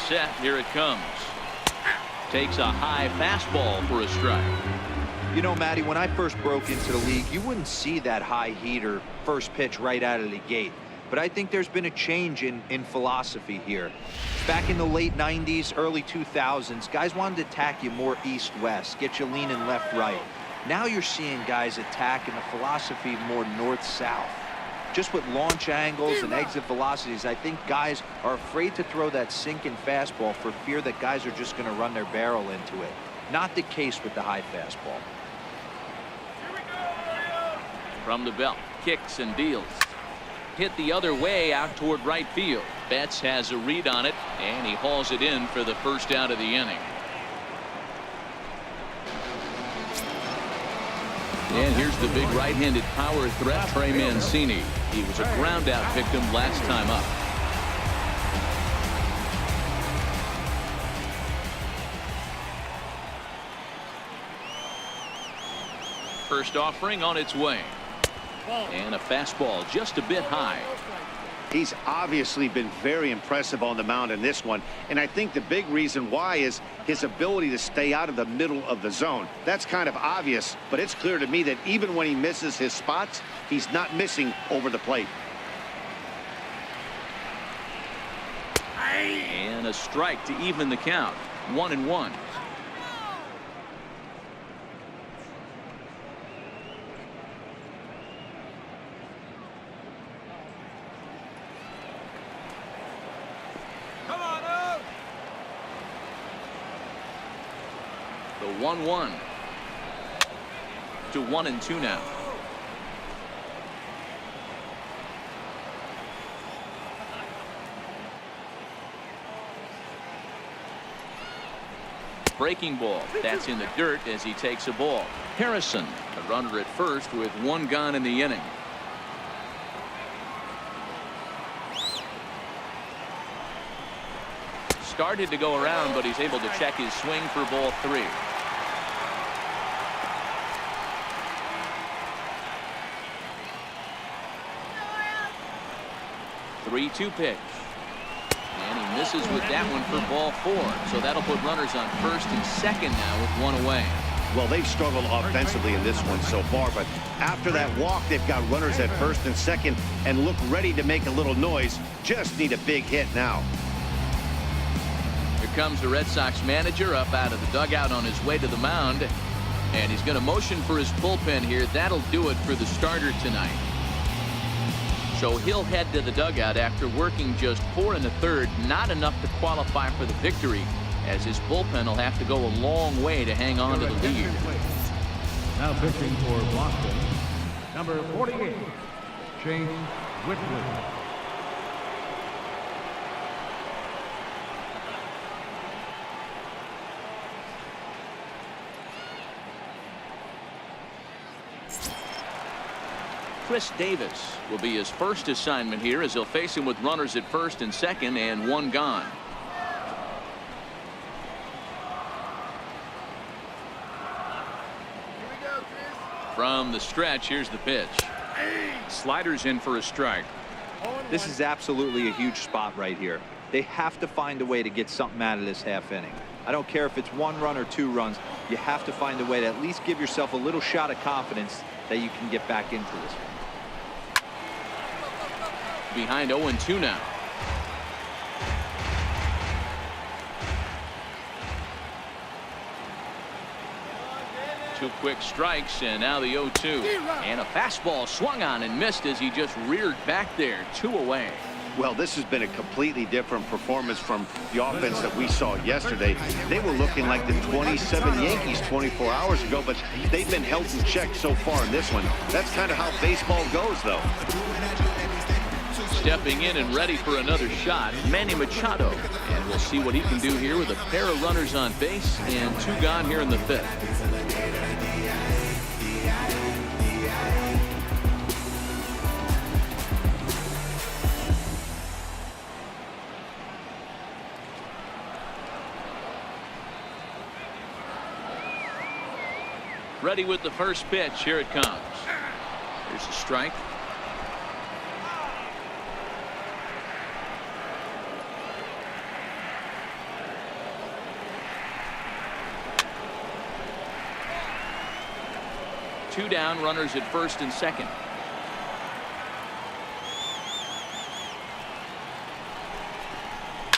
Set. Here it comes. Takes a high fastball for a strike. You know, Matty, when I first broke into the league, you wouldn't see that high heater first pitch right out of the gate. But I think there's been a change in philosophy here. Back in the late 90s, early 2000s, guys wanted to attack you more east-west, get you leaning left-right. Now you're seeing guys attack in the philosophy more north-south. Just with launch angles and exit velocities, I think guys are afraid to throw that sinking fastball for fear that guys are just going to run their barrel into it. Not the case with the high fastball. From the belt, kicks and deals. Hit the other way out toward right field. Betts has a read on it, and he hauls it in for the first out of the inning. And here's the big right-handed power threat, Trey Mancini. He was a ground-out victim last time up. First offering on its way. And a fastball just a bit high. He's obviously been very impressive on the mound in this one, and I think the big reason why is his ability to stay out of the middle of the zone. That's kind of obvious, but it's clear to me that even when he misses his spots, he's not missing over the plate. And a strike to even the count. 1-1. The 1-1 to 1-2 now. Breaking ball. That's in the dirt as he takes a ball. Harrison, a runner at first with 1 gone in the inning. Started to go around, but he's able to check his swing for ball 3. 3-2 pitch. And he misses with that one for ball 4. So that'll put runners on first and second now with 1 away. Well, they've struggled offensively in this one so far, but after that walk, they've got runners at first and second and look ready to make a little noise. Just need a big hit now. Here comes the Red Sox manager up out of the dugout on his way to the mound. And he's going to motion for his bullpen here. That'll do it for the starter tonight. So he'll head to the dugout after working just 4 1/3. Not enough to qualify for the victory, as his bullpen will have to go a long way to hang on to the lead. Now pitching for Boston, number 48, Chase Whitley. Chris Davis will be his first assignment here, as he'll face him with runners at first and second and 1 gone. From the stretch, here's the pitch. Sliders in for a strike. This is absolutely a huge spot right here. They have to find a way to get something out of this half inning. I don't care if it's 1 run or 2 runs. You have to find a way to at least give yourself a little shot of confidence that you can get back into this one. Behind 0-2 now. 2 quick strikes, and now the 0-2. And a fastball swung on and missed as he just reared back there. 2 away. Well, this has been a completely different performance from the offense that we saw yesterday. They were looking like the 27 Yankees 24 hours ago, but they've been held in check so far in this one. That's kind of how baseball goes, though. Stepping in and ready for another shot, Manny Machado. And we'll see what he can do here with a pair of runners on base and 2 gone here in the 5th. Ready with the first pitch. Here it comes. Here's a strike. Two down, runners at first and second.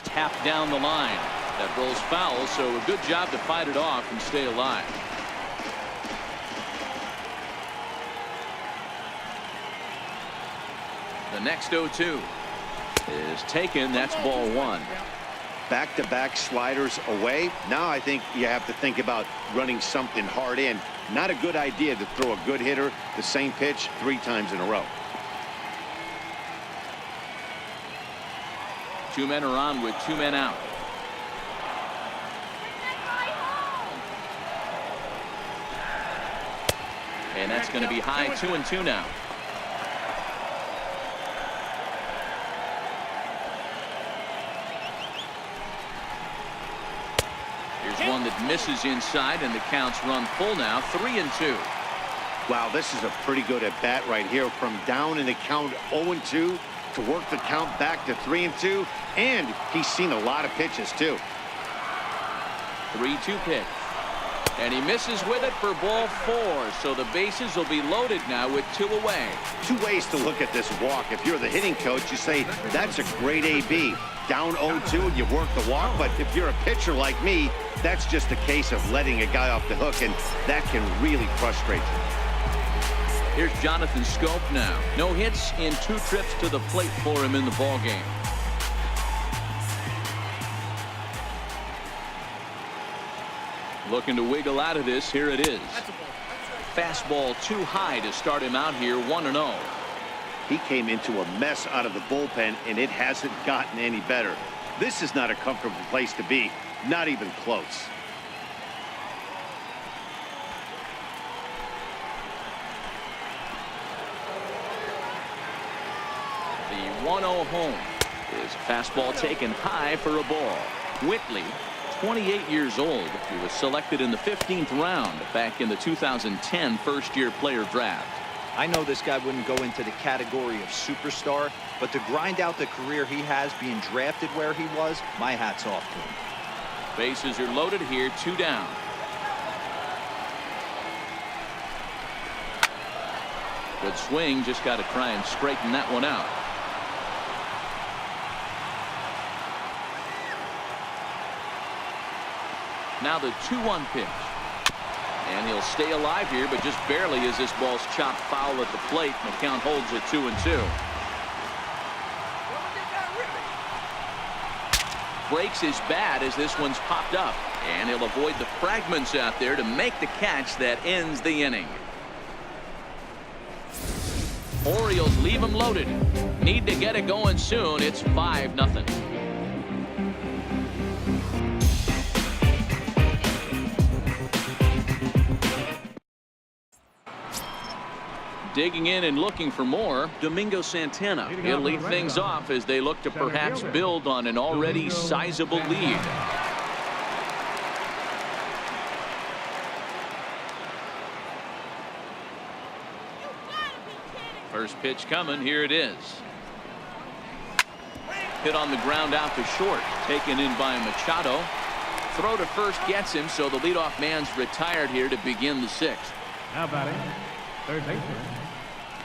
Tapped down the line. That rolls foul, so a good job to fight it off and stay alive. The next 0-2 is taken. That's ball 1. Back-to-back sliders away. Now I think you have to think about running something hard in. Not a good idea to throw a good hitter the same pitch 3 times in a row. 2 men are on with 2 men out. And that's going to be high. 2-2 now. Here's one that misses inside, and the count's run full now. 3-2. Wow, this is a pretty good at bat right here. From down in the count 0-2 to work the count back to 3-2, and he's seen a lot of pitches too. 3-2 pitch, and he misses with it for ball 4. So the bases will be loaded now with 2 away. 2 ways to look at this walk. If you're the hitting coach, you say that's a great AB. Down 0-2 and you work the walk. But if you're a pitcher like me, that's just a case of letting a guy off the hook, and that can really frustrate you. Here's Jonathan Scope now. No hits in 2 trips to the plate for him in the ball game. Looking to wiggle out of this. Here it is. Fastball too high to start him out here. 1-0. He came into a mess out of the bullpen, and it hasn't gotten any better. This is not a comfortable place to be. Not even close. The 1-0 home is a fastball taken high for a ball. Whitley, 28 years old. He was selected in the 15th round back in the 2010 first-year player draft. I know this guy wouldn't go into the category of superstar, but to grind out the career he has being drafted where he was, my hat's off to him. Bases are loaded here. 2 down. Good swing. Just got to try and straighten that one out. Now the 2-1 pitch. And he'll stay alive here, but just barely as this ball's chopped foul at the plate. And the count holds at 2-2. Breaks his bat as this one's popped up. And he'll avoid the fragments out there to make the catch that ends the inning. Orioles leave him loaded. Need to get it going soon. It's 5-0. Digging in and looking for more, Domingo Santana. He'll lead things off as they look to perhaps build on an already sizable lead. First pitch coming. Here it is. Hit on the ground out to short. Taken in by Machado. Throw to first gets him, so the leadoff man's retired here to begin the sixth. Now batting, third baseman,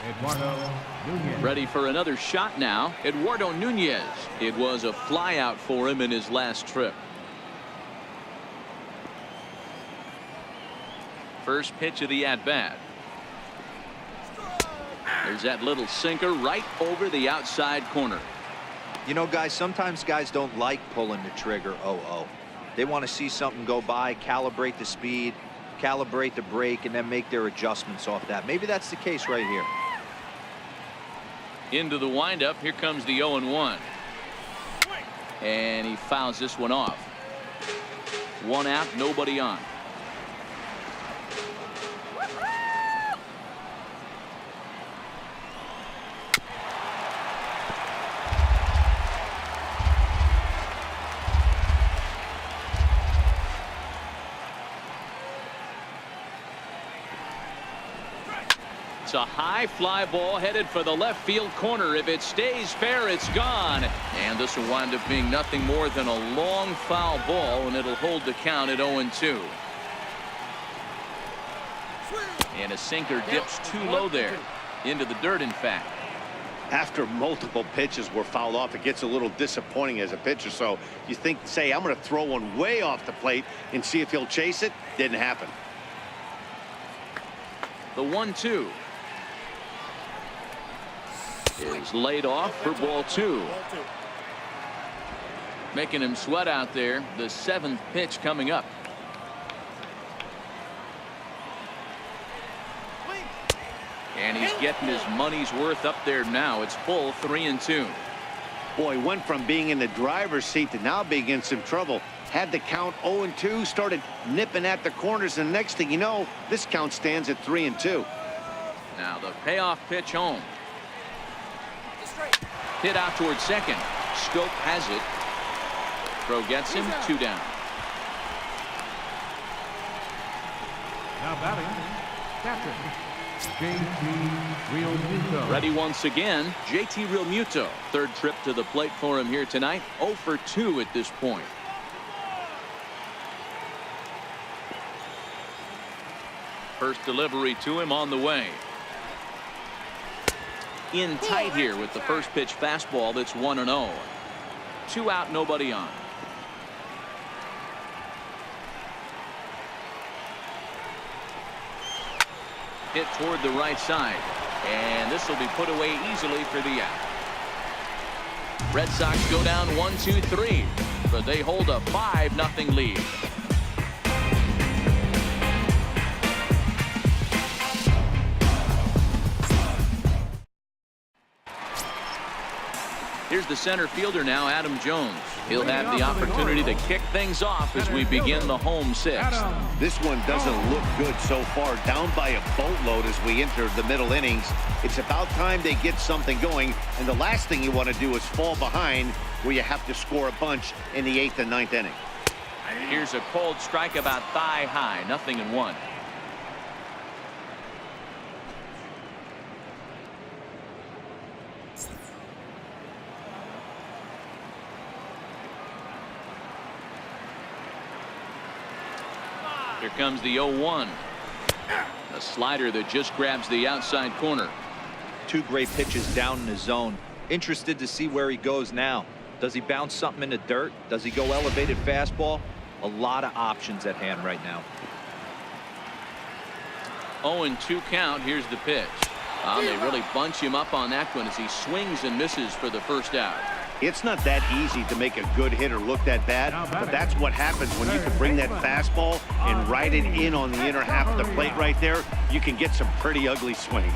Eduardo Nunez. Ready for another shot now. Eduardo Nunez. It was a flyout for him in his last trip. First pitch of the at-bat. There's that little sinker right over the outside corner. You know, guys, sometimes guys don't like pulling the trigger 0-0. They want to see something go by, calibrate the speed, calibrate the brake, and then make their adjustments off that. Maybe that's the case right here. Into the windup. Here comes the 0-1. And he fouls this one off. One out, nobody on. It's a high fly ball headed for the left field corner. If it stays fair, it's gone. And this will wind up being nothing more than a long foul ball, and it'll hold the count at 0-2. And a sinker dips too low there. Into the dirt, in fact. After multiple pitches were fouled off, it gets a little disappointing as a pitcher. So you think, say, I'm going to throw one way off the plate and see if he'll chase it. Didn't happen. The 1-2 is laid off for ball 2. Making him sweat out there. The 7th pitch coming up. And he's getting his money's worth up there now. It's full 3-2. Boy, went from being in the driver's seat to now being in some trouble. Had the count 0-2, started nipping at the corners, and the next thing you know, this count stands at 3-2. Now the payoff pitch home. Hit out towards second. Scope has it. Throw gets him. 2 down. Now batting, catcher, JT Realmuto. Ready once again, JT Realmuto. Third trip to the plate for him here tonight. 0 for 2 at this point. First delivery to him on the way. In tight here with the first pitch fastball. That's 1-0. 2 out, nobody on. Hit toward the right side, and this will be put away easily for the out. Red Sox go down 1-2-3, but they hold a 5-0 lead. Here's the center fielder now, Adam Jones. He'll have the opportunity to kick things off as we begin the home sixth. This one doesn't look good so far. Down by a boatload as we enter the middle innings. It's about time they get something going, and the last thing you want to do is fall behind where you have to score a bunch in the 8th and 9th inning. Here's a cold strike about thigh high. 0-1. Here comes the 0-1. A slider that just grabs the outside corner. 2 great pitches down in his zone. Interested to see where he goes now. Does he bounce something in the dirt? Does he go elevated fastball? A lot of options at hand right now. 0-2 count. Here's the pitch. They really bunch him up on that one as he swings and misses for the first out. It's not that easy to make a good hitter look that bad, but that's what happens when you can bring that fastball and ride it in on the inner half of the plate right there. You can get some pretty ugly swings.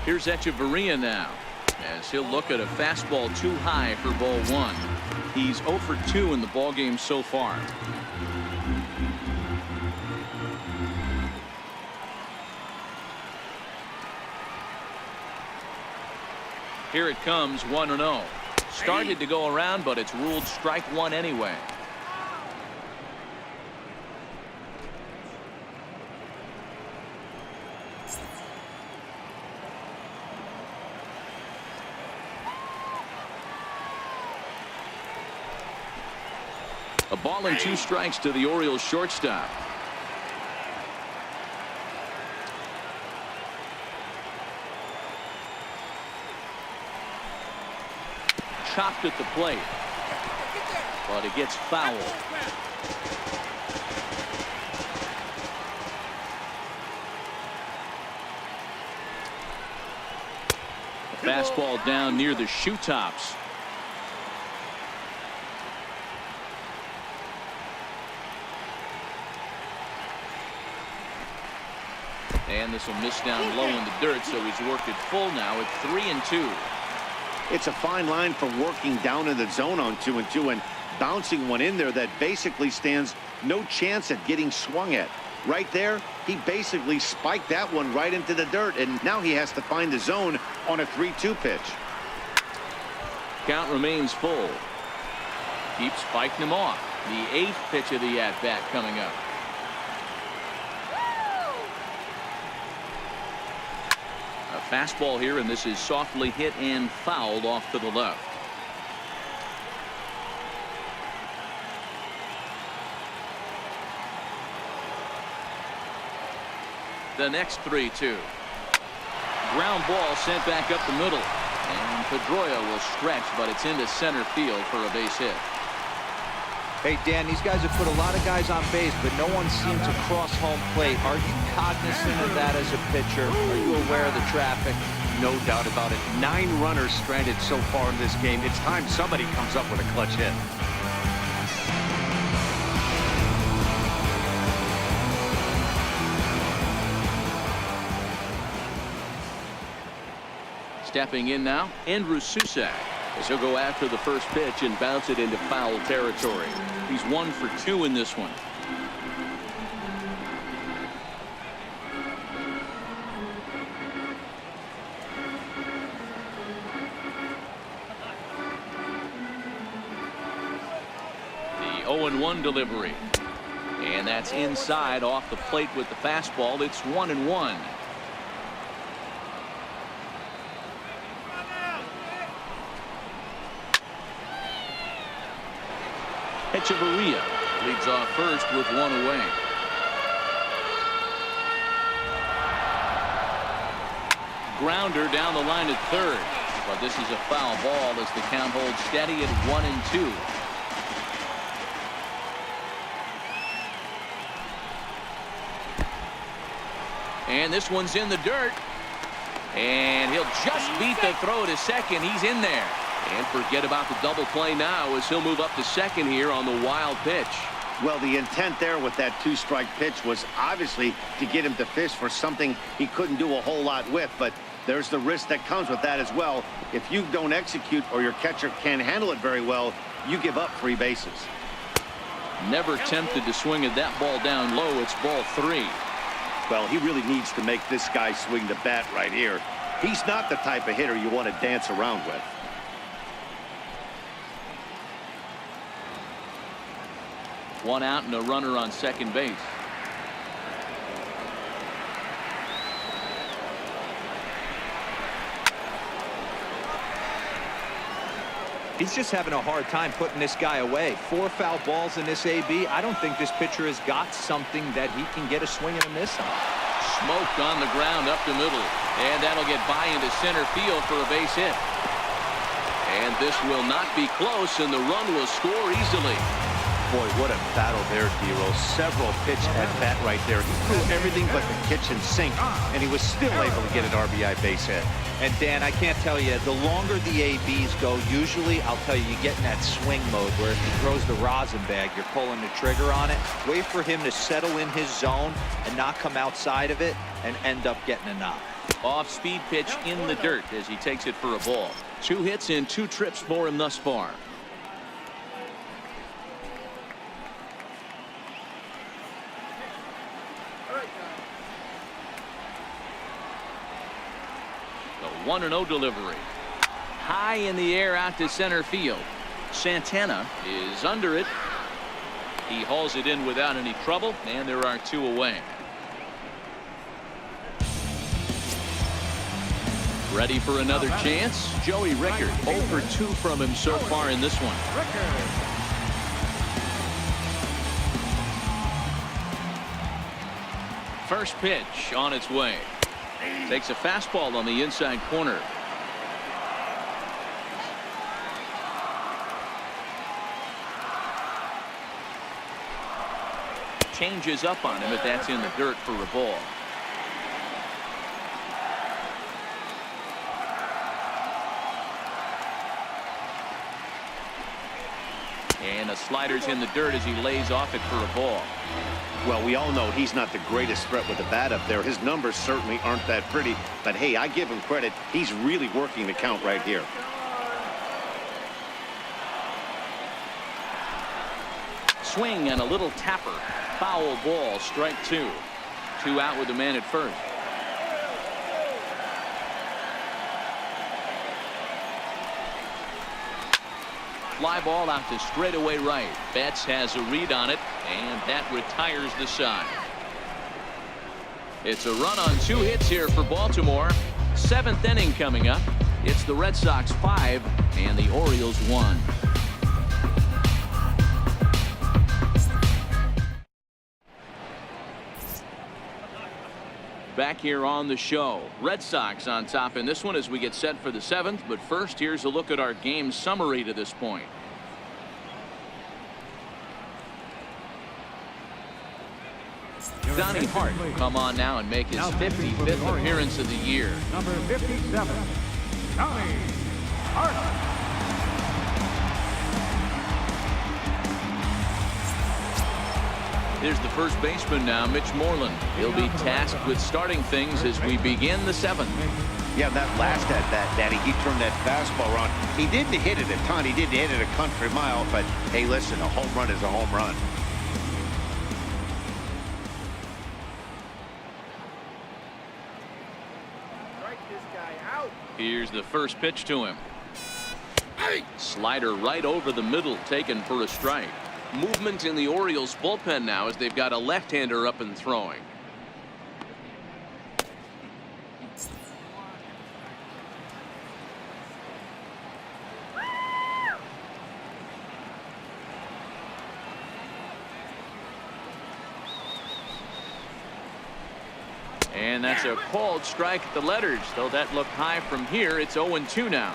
Here's Echeverria now, as he'll look at a fastball too high for ball 1. He's 0 for 2 in the ballgame so far. Here it comes, 1-0. Started to go around, but it's ruled strike one anyway. A ball and 2 strikes to the Orioles shortstop. Chopped at the plate, but it gets fouled. A fastball down near the shoe tops. And this will miss down low in the dirt, so he's worked it full now at 3-2. It's a fine line for working down in the zone on 2-2 and bouncing one in there that basically stands no chance at getting swung at. Right there, he basically spiked that one right into the dirt, and now he has to find the zone on a 3-2 pitch. Count remains full. Keeps fighting him off. The 8th pitch of the at-bat coming up. A fastball here, and this is softly hit and fouled off to the left. The next 3-2. Ground ball sent back up the middle, and Pedroia will stretch, but it's into center field for a base hit. Hey, Dan, these guys have put a lot of guys on base, but no one seems to cross home plate. Are you cognizant of that as a pitcher? Are you aware of the traffic? No doubt about it. 9 runners stranded so far in this game. It's time somebody comes up with a clutch hit. Stepping in now, Andrew Susak, as he'll go after the first pitch and bounce it into foul territory. He's 1 for 2 in this one. The 0-1 delivery. And that's inside off the plate with the fastball. It's 1-1. Echeverria leads off first with 1 away. Grounder down the line at third, but this is a foul ball as the count holds steady at 1-2. And this one's in the dirt, and he'll just beat the throw to second. He's in there. And forget about the double play now as he'll move up to second here on the wild pitch. Well, the intent there with that 2-strike pitch was obviously to get him to fish for something he couldn't do a whole lot with, but there's the risk that comes with that as well. If you don't execute or your catcher can't handle it very well, you give up 3 bases. Never tempted to swing at that ball down low. It's ball 3. Well, he really needs to make this guy swing the bat right here. He's not the type of hitter you want to dance around with. One out and a runner on second base. He's just having a hard time putting this guy away. 4 foul balls in this AB. I don't think this pitcher has got something that he can get a swing and a miss on. Smoked on the ground up the middle, and that'll get by into center field for a base hit. And this will not be close, and the run will score easily. Boy, what a battle there, D-Roll. Several pitch at bat right there. He threw everything but the kitchen sink, and he was still able to get an RBI base hit. And Dan, I can't tell you, the longer the ABs go, usually, I'll tell you, you get in that swing mode where if he throws the rosin bag, you're pulling the trigger on it. Wait for him to settle in his zone and not come outside of it and end up getting a knock. Off-speed pitch in the dirt as he takes it for a ball. 2 hits and 2 trips for him thus far. The 1-0 delivery. high in the air out to center field. Santana is under it. He hauls it in without any trouble, and there are 2 away. Ready for another chance? Joey Rickard 0 for 2 from him so far in this one. First pitch on its way. Takes a fastball on the inside corner. Changes up on him, but that's in the dirt for a ball. And a slider's in the dirt as he lays off it for a ball. Well, we all know he's not the greatest threat with the bat up there. His numbers certainly aren't that pretty. But, hey, I give him credit. He's really working the count right here. Swing and a little tapper. Foul ball, strike 2. 2 out with the man at first. Fly ball out to straightaway right. Betts has a read on it, and that retires the side. It's a run on 2 hits here for Baltimore. 7th inning coming up. It's the Red Sox 5 and the Orioles 1. Back here on the show. Red Sox on top in this one as we get set for the 7th. But first, here's a look at our game summary to this point. Donnie Hart will come on now and make his 55th appearance of the year. Number 57, Donnie Hart. Here's the first baseman now, Mitch Moreland. He'll be tasked with starting things as we begin the 7th. Yeah, that last at bat, Daddy, he turned that fastball around. He didn't hit it a ton. He didn't hit it a country mile. But, hey, listen, a home run is a home run. Strike this guy out. Here's the first pitch to him. Slider right over the middle, taken for a strike. Movement in the Orioles bullpen now as they've got a left-hander up and throwing. And that's a called strike at the letters, though that looked high from here. It's 0-2 now.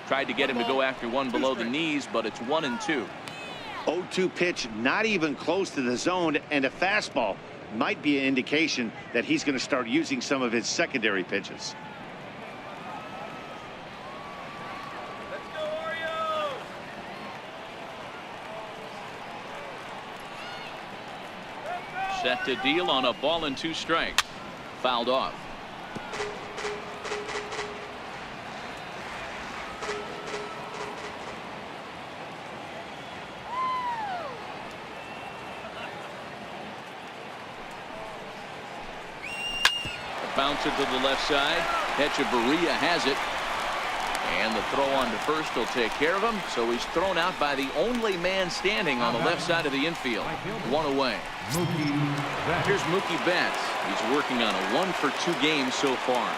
Tried to get him to go after one below the knees, but it's 1-2. 0-2 pitch, not even close to the zone, and a fastball might be an indication that he's going to start using some of his secondary pitches. Let's go, Orioles! Set to deal on a ball and 2 strikes. Fouled off. Bounce it to the left side. PEDROIA has it. And the throw on to first will take care of him. So he's thrown out by the only man standing on the left side of the infield. 1 away. Here's Mookie Betts. He's working on a 1-for-2 game so far.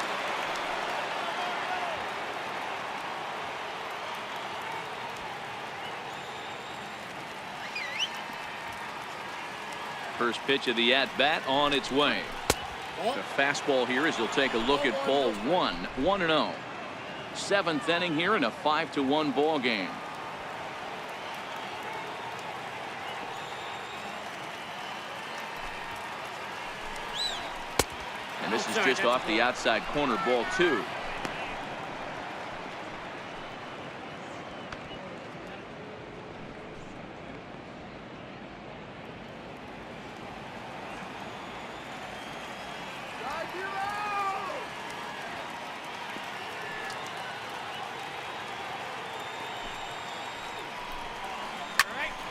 First pitch of the at-bat on its way. The fastball here as he'll take a look at ball 1. 1-0. 7th inning here in a 5-1 ball game. And this is just off the outside corner, ball 2.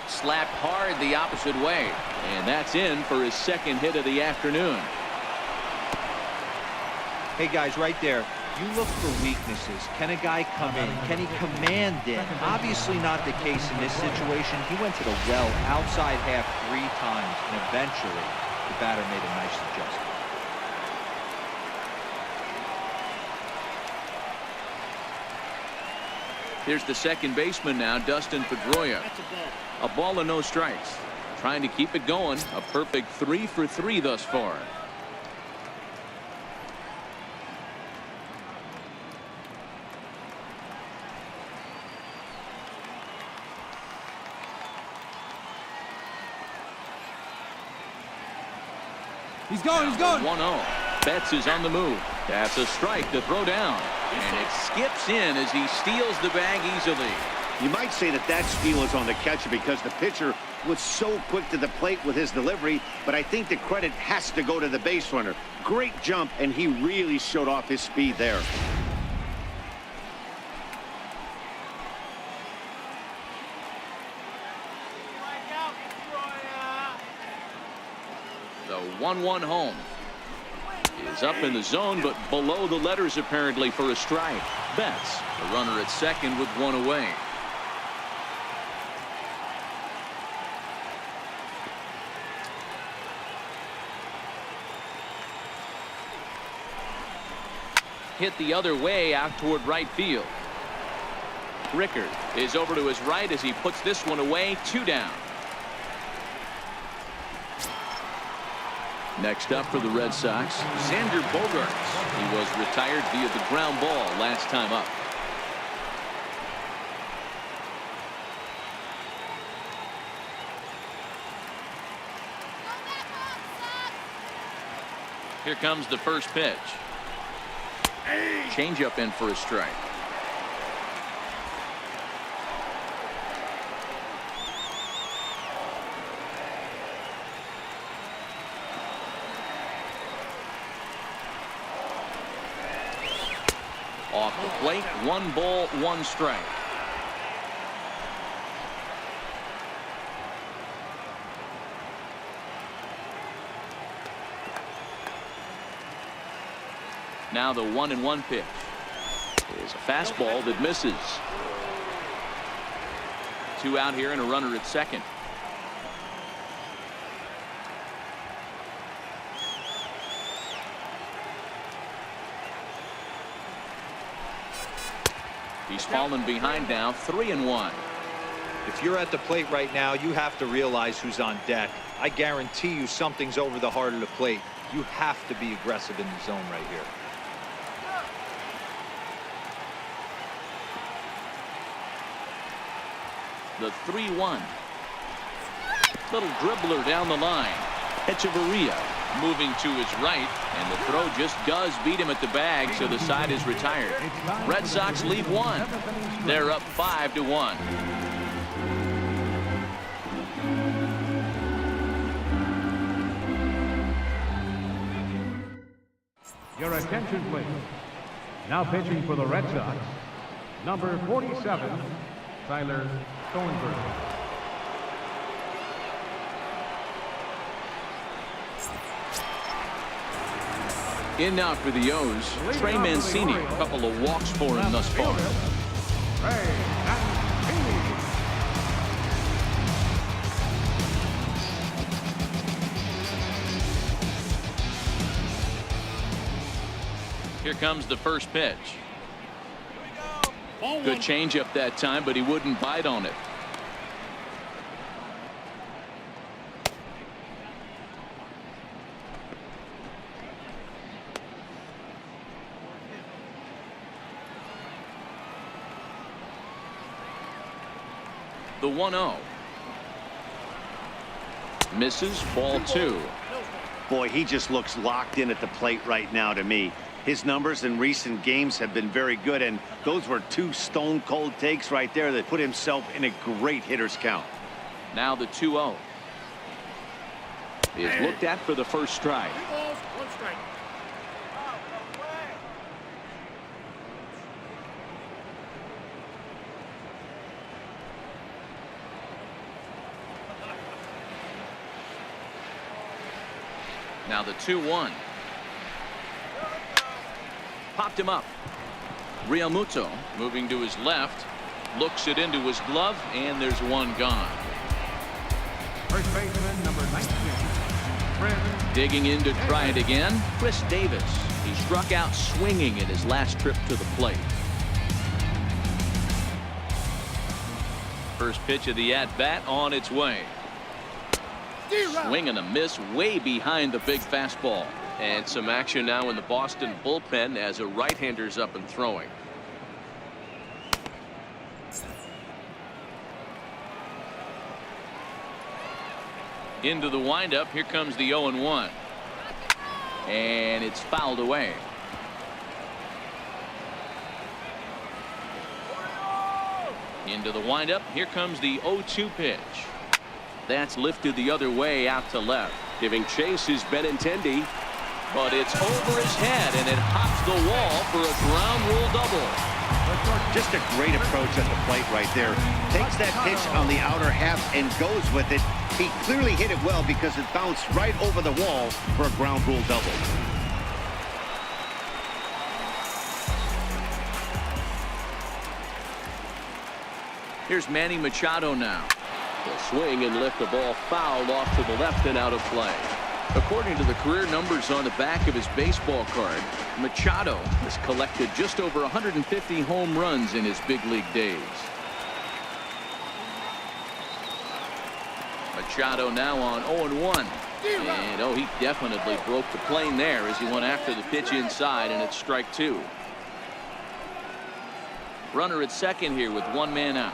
Slapped hard the opposite way, and that's in for his second hit of the afternoon. Hey guys, right there, you look for weaknesses. Can a guy come in? Can he command in? Obviously not the case in this situation. He went to the well outside half 3 times, and eventually the batter made a nice adjustment. Here's the second baseman now, Dustin Pedroia. A ball and no strikes. Trying to keep it going. A perfect 3 for 3 thus far. He's going, he's going. 1-0. Betts is on the move. That's a strike to throw down. And it skips in as he steals the bag easily. You might say that that steal is on the catcher because the pitcher was so quick to the plate with his delivery, but I think the credit has to go to the base runner. Great jump, and he really showed off his speed there. The 1-1 home is up in the zone, but below the letters apparently for a strike. Betts, the runner at second with 1 away. Hit the other way out toward right field. Rickard is over to his right as he puts this one away. 2 down. Next up for the Red Sox, Xander Bogaerts. He was retired via the ground ball last time up. Here comes the first pitch. Changeup in for a strike. Off the plate, 1 ball, 1 strike. Now the 1-1 pitch is a fastball that misses. 2 out here and a runner at second. He's fallen behind now, 3-1. If you're at the plate right now, you have to realize who's on deck. I guarantee you something's over the heart of the plate. You have to be aggressive in the zone right here. The 3-1. Little dribbler down the line. Echeverria moving to his right, and the throw just does beat him at the bag, so the side is retired. Red Sox lead 1. They're up 5-1. Your attention, please. Now pitching for the Red Sox, number 47, Tyler Thornburg. In now for the O's, Trey Mancini. A couple of walks for him thus far. Trey Mancini. Here comes the first pitch. Good changeup that time, but he wouldn't bite on it. The 1-0. Misses, ball 2. Boy, he just looks locked in at the plate right now to me. His numbers in recent games have been very good, and those were 2 stone-cold takes right there that put himself in a great hitter's count. Now the 2-0. Is looked at for the first strike. Now the 2-1. Popped him up. Real Muto moving to his left. Looks it into his glove, and there's one gone. First baseman, number 19. Digging in to try it again, Chris Davis. He struck out swinging in his last trip to the plate. First pitch of the at-bat on its way. Swing and a miss way behind the big fastball. And some action now in the Boston bullpen as a right-hander's up and throwing. Into the windup. Here comes the 0-1. And it's fouled away. Into the windup. Here comes the 0-2 pitch. That's lifted the other way out to left. Giving chase is Benintendi. But it's over his head, and it hops the wall for a ground rule double. Just a great approach at the plate right there. Takes that pitch on the outer half and goes with it. He clearly hit it well because it bounced right over the wall for a ground rule double. Here's Manny Machado now. He'll swing and lift the ball foul off to the left and out of play. According to the career numbers on the back of his baseball card, Machado has collected just over 150 home runs in his big league days. Machado now on 0-1. And oh, he definitely broke the plane there as he went after the pitch inside, and it's strike two. Runner at second here with one man out.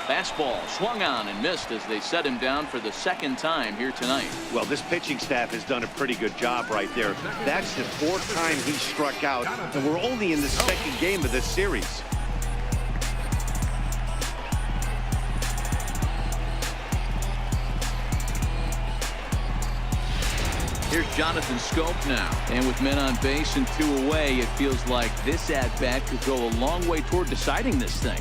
Fastball swung on and missed as they set him down for the second time here tonight. Well, this pitching staff has done a pretty good job right there. That's the fourth time he struck out, and we're only in the second game of this series. Here's Jonathan Scope now, and with men on base and two away, it feels like this at-bat could go a long way toward deciding this thing.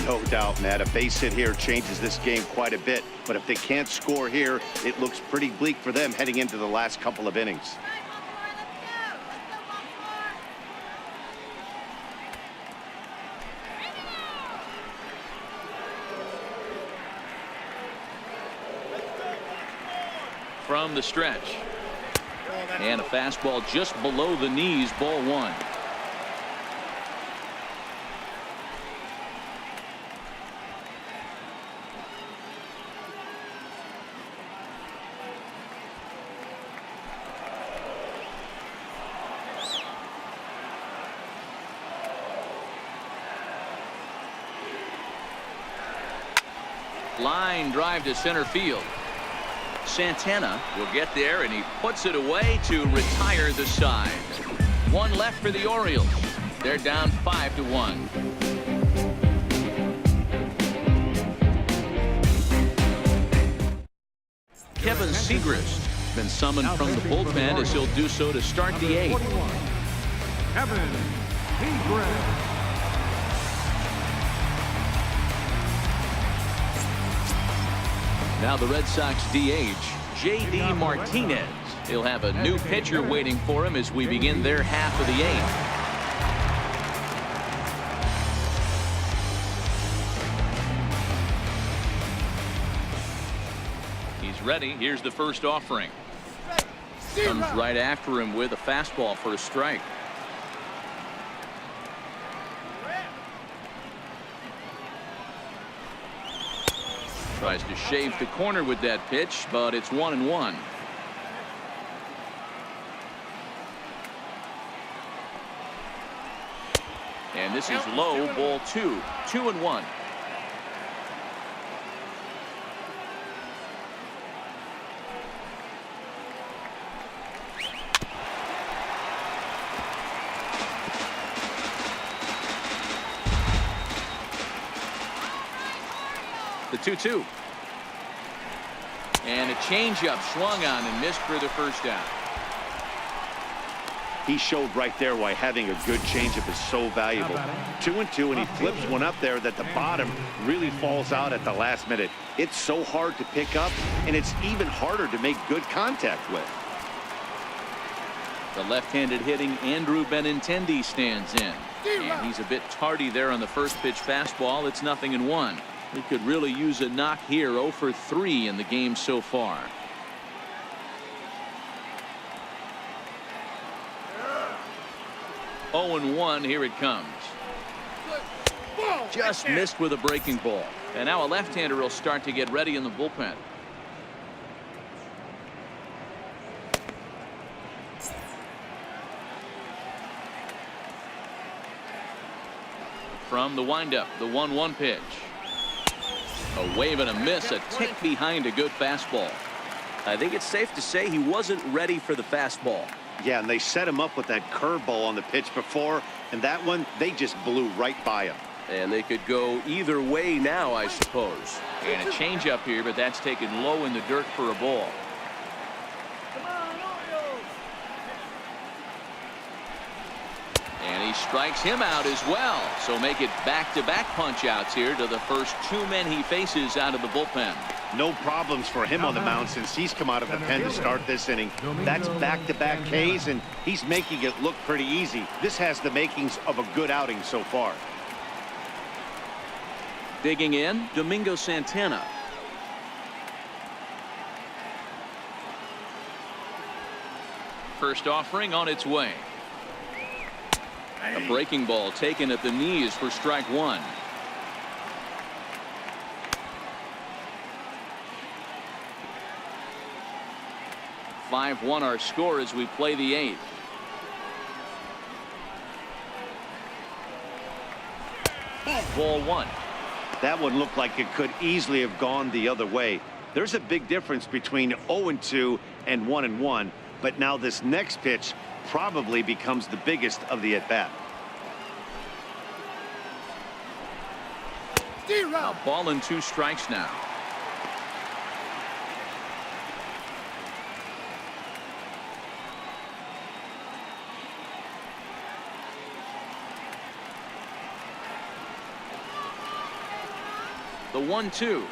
No doubt, Matt. A base hit here changes this game quite a bit. But if they can't score here, it looks pretty bleak for them heading into the last couple of innings. From the stretch. And a fastball just below the knees, ball one. Line drive to center field. Santana will get there, and he puts it away to retire the side. One left for the Orioles. They're down 5-1. Kevin Segrist been summoned from the bullpen as he'll do so to start the eighth. Kevin Segrist. Now the Red Sox DH, J.D. Martinez. He'll have a new pitcher waiting for him as we begin their half of the eighth. He's ready. Here's the first offering. Comes right after him with a fastball for a strike. Tries to shave the corner with that pitch, but it's 1-1. And this is low, ball two. 2-1. The 2-2. And a changeup swung on and missed for the first out. He showed right there why having a good changeup is so valuable. 2-2, and he flips one up there that the bottom really falls out at the last minute. It's so hard to pick up, and it's even harder to make good contact with. The left-handed hitting Andrew Benintendi stands in. And he's a bit tardy there on the first pitch fastball. It's 0-1. He could really use a knock here. 0 for 3 in the game so far. Oh and 1, here it comes. Just missed with a breaking ball. And now a left-hander will start to get ready in the bullpen. From the windup, the 1-1 pitch. A wave and a miss, a tick behind a good fastball. I think it's safe to say he wasn't ready for the fastball. Yeah, and they set him up with that curveball on the pitch before, and that one, they just blew right by him. And they could go either way now, I suppose. And a changeup here, but that's taken low in the dirt for a ball. And he strikes him out as well. So make it back-to-back punch-outs here to the first 2 men he faces out of the bullpen. No problems for him on the mound since he's come out of the pen to start this inning. That's back-to-back Ks, and he's making it look pretty easy. This has the makings of a good outing so far. Digging in, Domingo Santana. First offering on its way. A breaking ball taken at the knees for strike 1. (5-1) our score as we play the 8th. Ball 1. That one looked like it could easily have gone the other way. There's a big difference between 0-2 and 1-1, but now this next pitch probably becomes the biggest of the at-bat. A ball and 2 strikes now. The 1-2.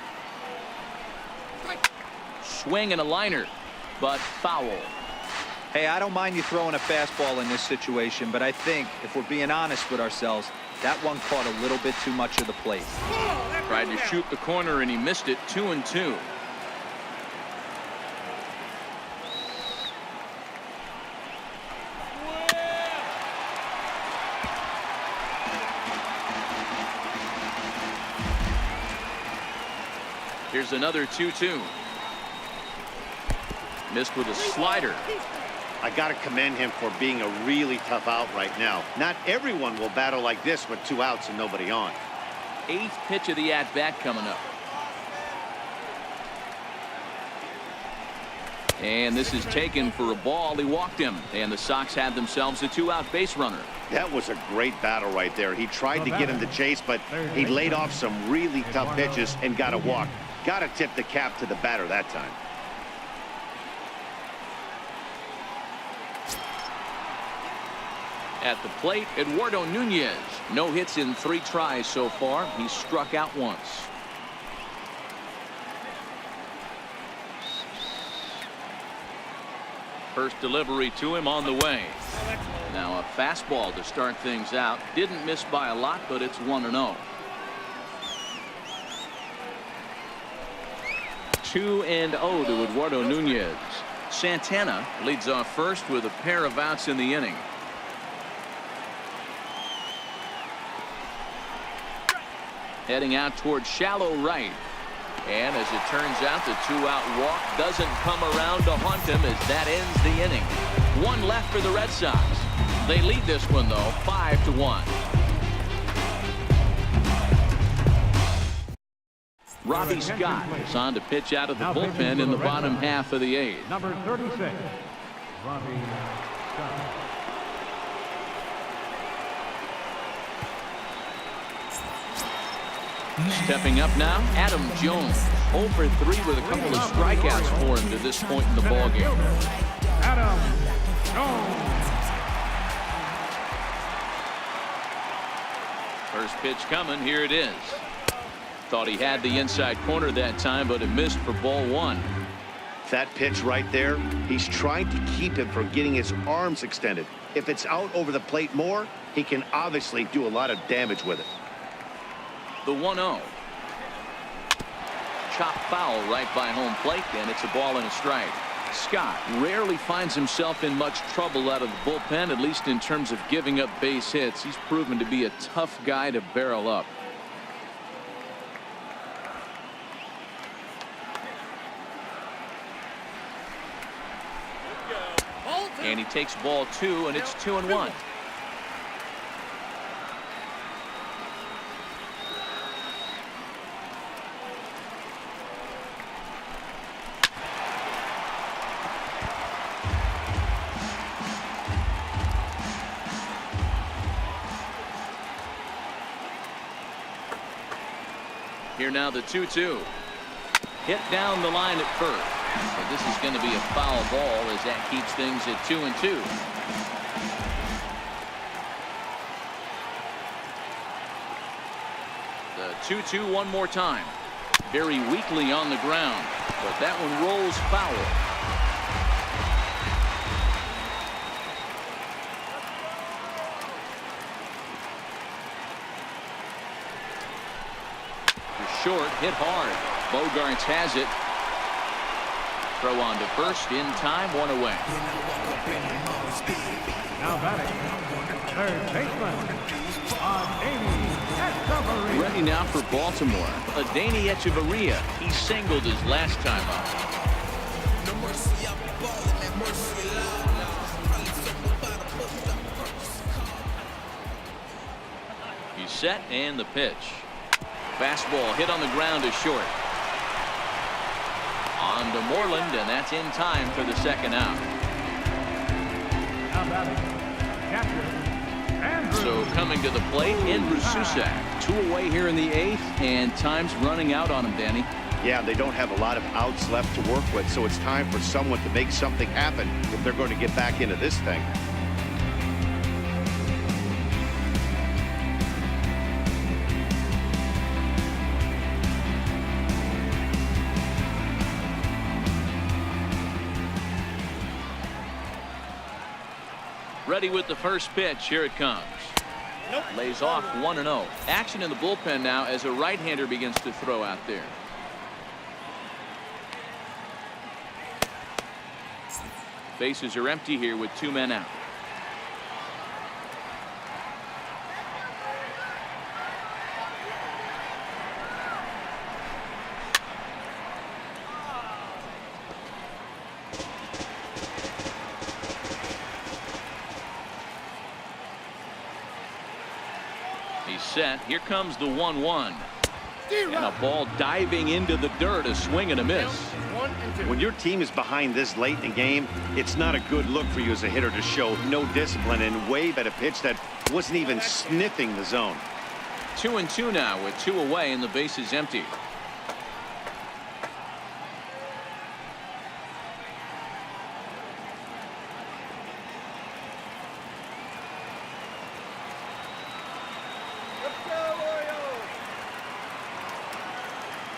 Swing and a liner, but foul. Hey, I don't mind you throwing a fastball in this situation, but I think if we're being honest with ourselves, that one caught a little bit too much of the plate. Tried to shoot the corner and he missed it. 2-2. Here's another 2-2. Missed with a slider. I got to commend him for being a really tough out right now. Not everyone will battle like this with 2 outs and nobody on. 8th pitch of the at-bat coming up. And this is taken for a ball. He walked him, and the Sox had themselves a 2-out base runner. That was a great battle right there. He tried to get him to chase, but he laid off some really tough pitches and got a walk. Got to tip the cap to the batter that time. At the plate, Eduardo Nunez. No hits in 3 tries so far. He's struck out once. First delivery to him on the way. Now a fastball to start things out. Didn't miss by a lot, but it's 1-0. 2-0 to Eduardo Nunez. Santana leads off first with a pair of outs in the inning. Heading out towards shallow right. And as it turns out, the 2-out walk doesn't come around to haunt him as that ends the inning. 1 left for the Red Sox. They lead this one, though, 5-1. Robbie Scott is on to pitch out of the bullpen in the bottom half of the 8th. Number 36, Robbie Scott. Stepping up now, Adam Jones. 0 for 3 with a couple of strikeouts for him to this point in the ballgame. Adam Jones. First pitch coming. Here it is. Thought he had the inside corner that time, but it missed for ball one. That pitch right there, he's trying to keep him from getting his arms extended. If it's out over the plate more, he can obviously do a lot of damage with it. The 1-0. Chop foul right by home plate, and it's a ball and a strike. Scott rarely finds himself in much trouble out of the bullpen, at least in terms of giving up base hits. He's proven to be a tough guy to barrel up. And he takes ball two, and it's 2-1. Here now the 2-2. Hit down the line at first. But this is going to be a foul ball as that keeps things at 2-2. The 2-2 one more time. Very weakly on the ground, but that one rolls foul. Short, hit hard. Bogarts has it. Throw on to first in time, one away. Now batting, third baseman, Echeverria. Ready now for Baltimore. Adeiny Echeverria. He singled his last time up. He's set and the pitch. Fastball hit on the ground is short. On to Moreland, and that's in time for the second out. Now batting, catcher, Andrew. So coming to the plate, Andrew Susac. 2 away here in the 8th, and time's running out on him, Danny. Yeah, they don't have a lot of outs left to work with, so it's time for someone to make something happen if they're going to get back into this thing. Ready with the first pitch. Here it comes. Nope. Lays off 1-0. Action in the bullpen now as a right-hander begins to throw out there. Bases are empty here with 2 men out. He's set. Here comes the 1-1. And a ball diving into the dirt, a swing and a miss. When your team is behind this late in the game, it's not a good look for you as a hitter to show no discipline and wave at a pitch that wasn't even sniffing the zone. 2-2 now with 2 away and the base is empty.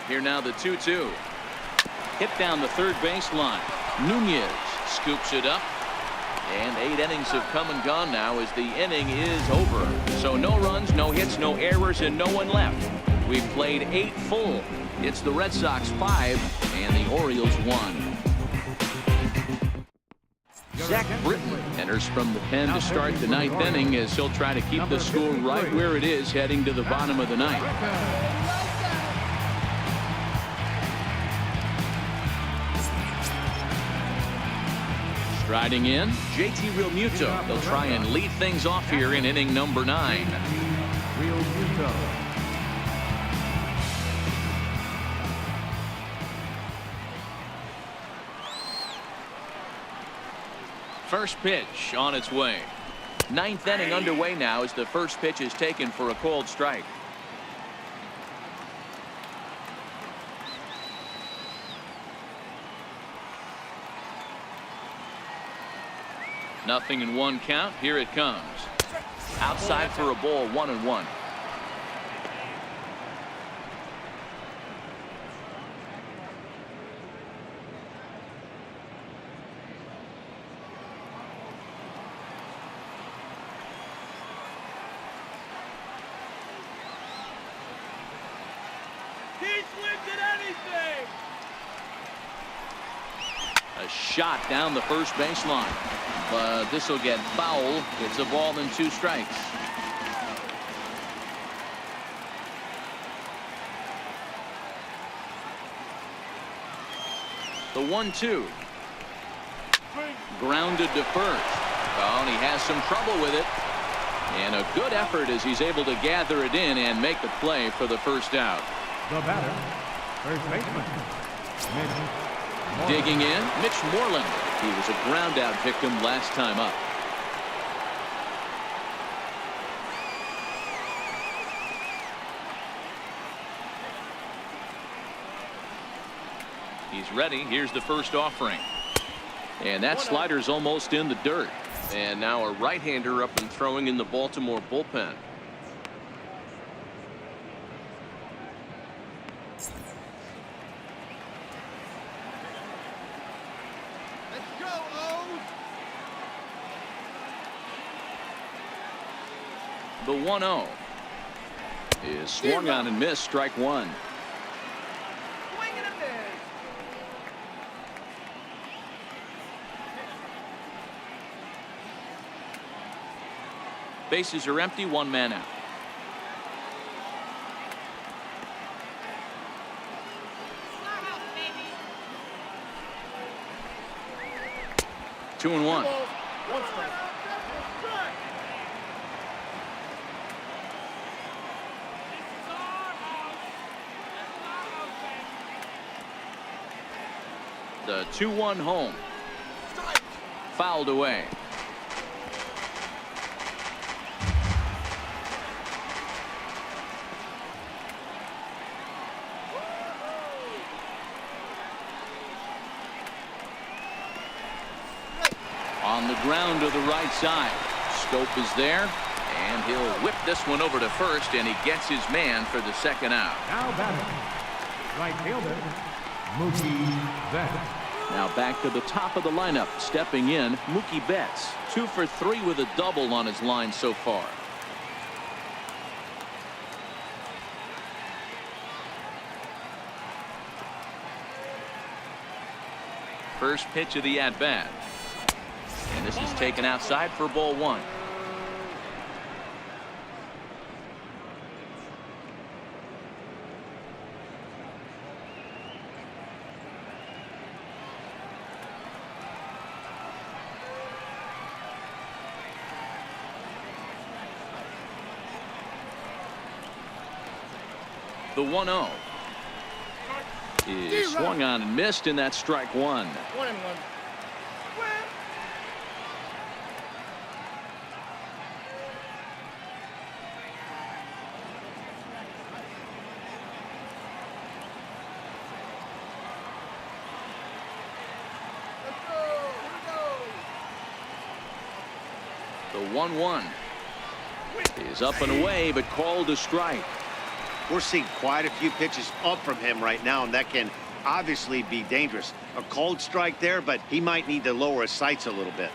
Here now the 2-2. Hit down the third baseline. Nunez scoops it up. And 8 innings have come and gone now as the inning is over. So no runs, no hits, no errors, and no one left. We've played 8 full. It's the Red Sox 5 and the Orioles 1. Zach Britton enters from the pen to start the 9th inning as he'll try to keep the score right where it is heading to the bottom of the 9th. Striding in, JT Realmuto. They'll try and lead things off here in inning number 9. Realmuto. First pitch on its way. 9th inning underway now as the first pitch is taken for a called strike. Nothing in 1 count. Here it comes. Outside for a ball, 1-1. A shot down the first baseline. But this will get foul. It's a ball and 2 strikes. The 1-2. Grounded to first. Oh, and he has some trouble with it. And a good effort as he's able to gather it in and make the play for the first out. The batter, first baseman, MITCH. Digging in, Mitch Moreland. He was a ground out victim last time up. He's ready. Here's the first offering. And that slider's almost in the dirt. And now a right-hander up and throwing in the Baltimore bullpen. Let's go, O's! The 1-0 is swung on and missed. Strike 1. Swing and a miss. Bases are empty. 1 man out. Two and 1. One strike. The 2-1 home. Fouled away. On the ground to the right side. Scope is there, and he'll whip this one over to first, and he gets his man for the second out. Now batting, right fielder, Mookie Betts. Now back to the top of the lineup. Stepping in, Mookie Betts. 2 for 3 with a double on his line so far. First pitch of the at-bat. And this is taken outside for ball 1. The 1-0 is swung on and missed, and that's strike 1. 1 and 1. The 1-1 is up and away, but called a strike. We're seeing quite a few pitches up from him right now, and that can obviously be dangerous. A cold strike there, but he might need to lower his sights a little bit.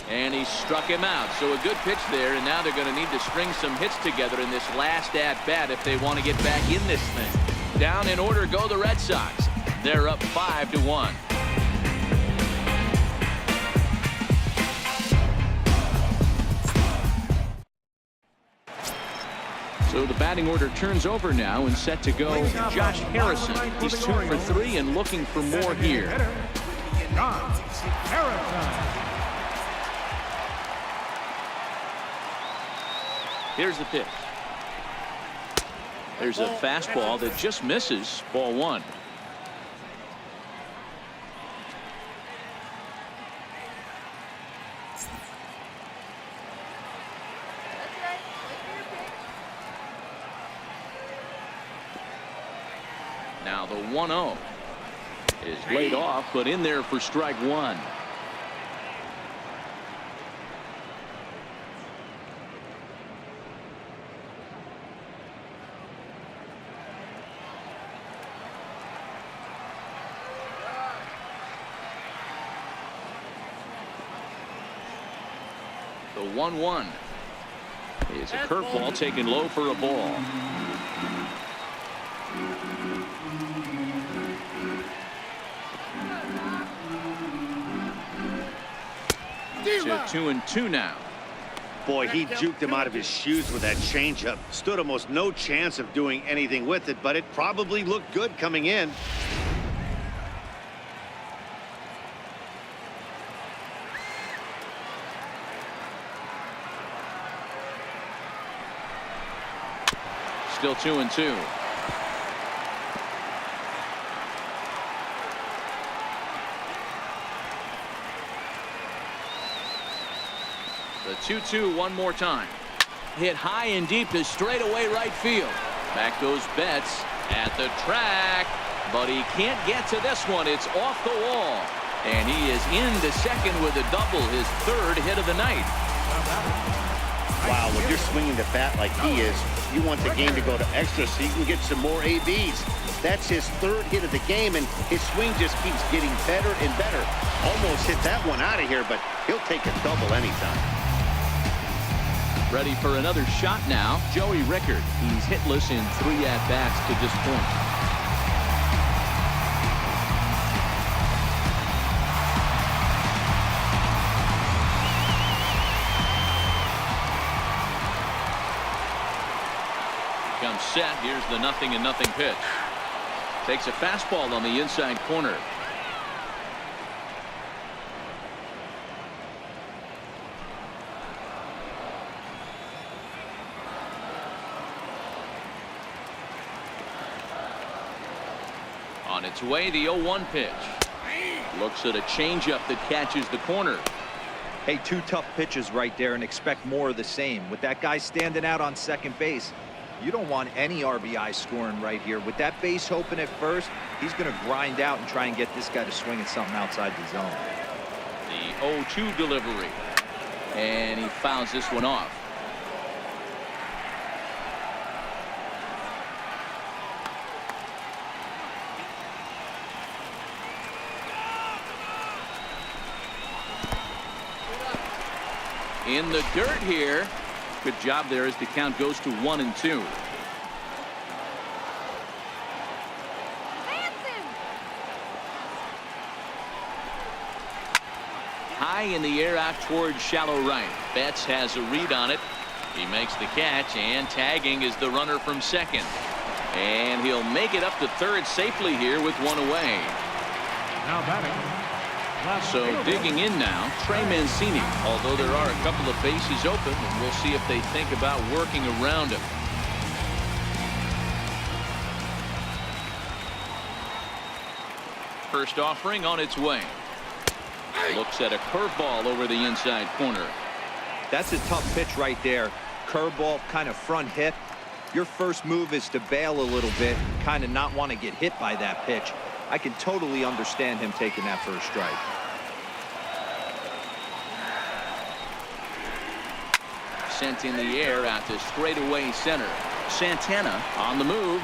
And he struck him out. So a good pitch there, and now they're going to need to string some hits together in this last at-bat if they want to get back in this thing. Down in order go the Red Sox. They're up 5-1. So the batting order turns over now, and set to go Josh Harrison. He's 2 for 3 and looking for more here. Josh Harrison. Here's the pitch. There's a fastball that just misses. Ball 1. Now the 1-0 is laid off, but in there for strike 1. The The 1-1. It's a curveball taken low for a ball. To 2-2 now. Boy, he juked him out of his shoes with that changeup. Stood almost no chance of doing anything with it, but it probably looked good coming in. Still 2-2. The 2-2 one more time. Hit high and deep to straightaway right field. Back goes Betts at the track, but he can't get to this one. It's off the wall, and he is into second with a double, his third hit of the night. Wow, when you're swinging the bat like he is, you want the game to go to extra so you can get some more ABs. That's his third hit of the game, and his swing just keeps getting better and better. Almost hit that one out of here, but he'll take a double anytime. Ready for another shot now, Joey Rickard. He's hitless in 3 at-bats to this point. Comes set. Here's the 0-0 pitch. Takes a fastball on the inside corner. On its way, the 0-1 pitch. Looks at a changeup that catches the corner. Hey, 2 tough pitches right there, and expect more of the same. With that guy standing out on second base, you don't want any RBI scoring right here. With that base open at first, he's going to grind out and try and get this guy to swing at something outside the zone. The 0-2 delivery. And he fouls this one off. In the dirt here. Good job there as the count goes to 1-2. High in the air out towards shallow right. Betts has a read on it. He makes the catch, and tagging is the runner from second. And he'll make it up to third safely here with one away. Now batting. So digging in now, Trey Mancini, although there are a couple of bases open, and we'll see if they think about working around him. First offering on its way. Looks at a curveball over the inside corner. That's a tough pitch right there. Curveball, kind of front hip. Your first move is to bail a little bit, kind of not want to get hit by that pitch. I can totally understand him taking that first strike. Sent in the air out to straightaway center. Santana on the move.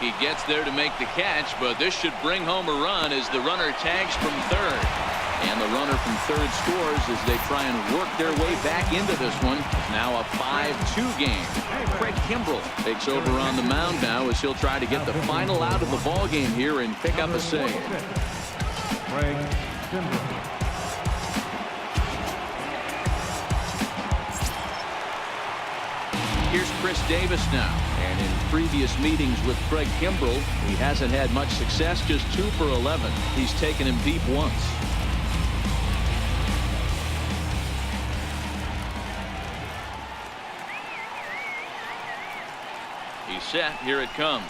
He gets there to make the catch, but this should bring home a run as the runner tags from third. And the runner from third scores as they try and work their way back into this one. Now a 5-2 game. Craig Kimbrell takes over on the mound now as he'll try to get the final out of the ball game here and pick up a save. Craig Kimbrell. Here's Chris Davis now. And in previous meetings with Craig Kimbrell, he hasn't had much success, just 2 for 11. He's taken him deep once. He's set. Here it comes.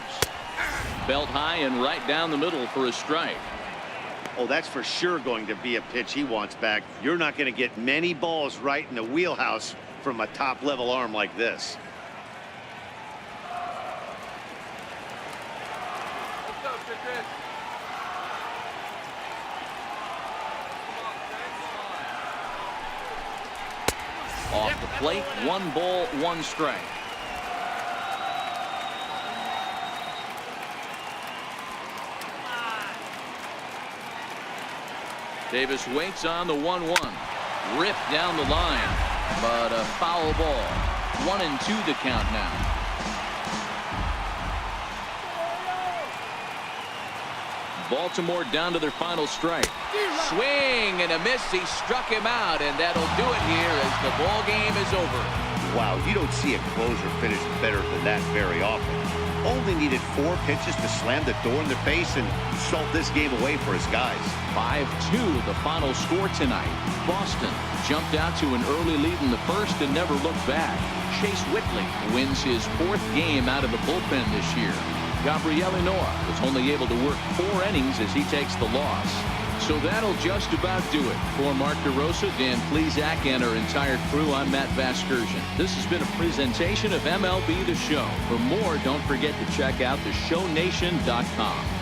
Belt high and right down the middle for a strike. Oh, that's for sure going to be a pitch he wants back. You're not going to get many balls right in the wheelhouse from a top-level arm like this. Off the plate, 1 ball, 1 strike. Davis waits on the 1-1. Ripped down the line. but a foul ball. 1-2 the count now. Baltimore down to their final strike. Swing and a miss. He struck him out, and that'll do it here as the ball game is over. Wow, you don't see a closer finish better than that very often. Only needed 4 pitches to slam the door in their face and salt this game away for his guys. 5-2 the final score tonight. Boston jumped out to an early lead in the first and never looked back. Chase Whitley wins his 4th game out of the bullpen this year. Gabriel Noah was only able to work 4 innings as he takes the loss. So that'll just about do it. For Mark DeRosa, Dan Plesac, and our entire crew, I'm Matt Vasgersian. This has been a presentation of MLB The Show. For more, don't forget to check out theshownation.com.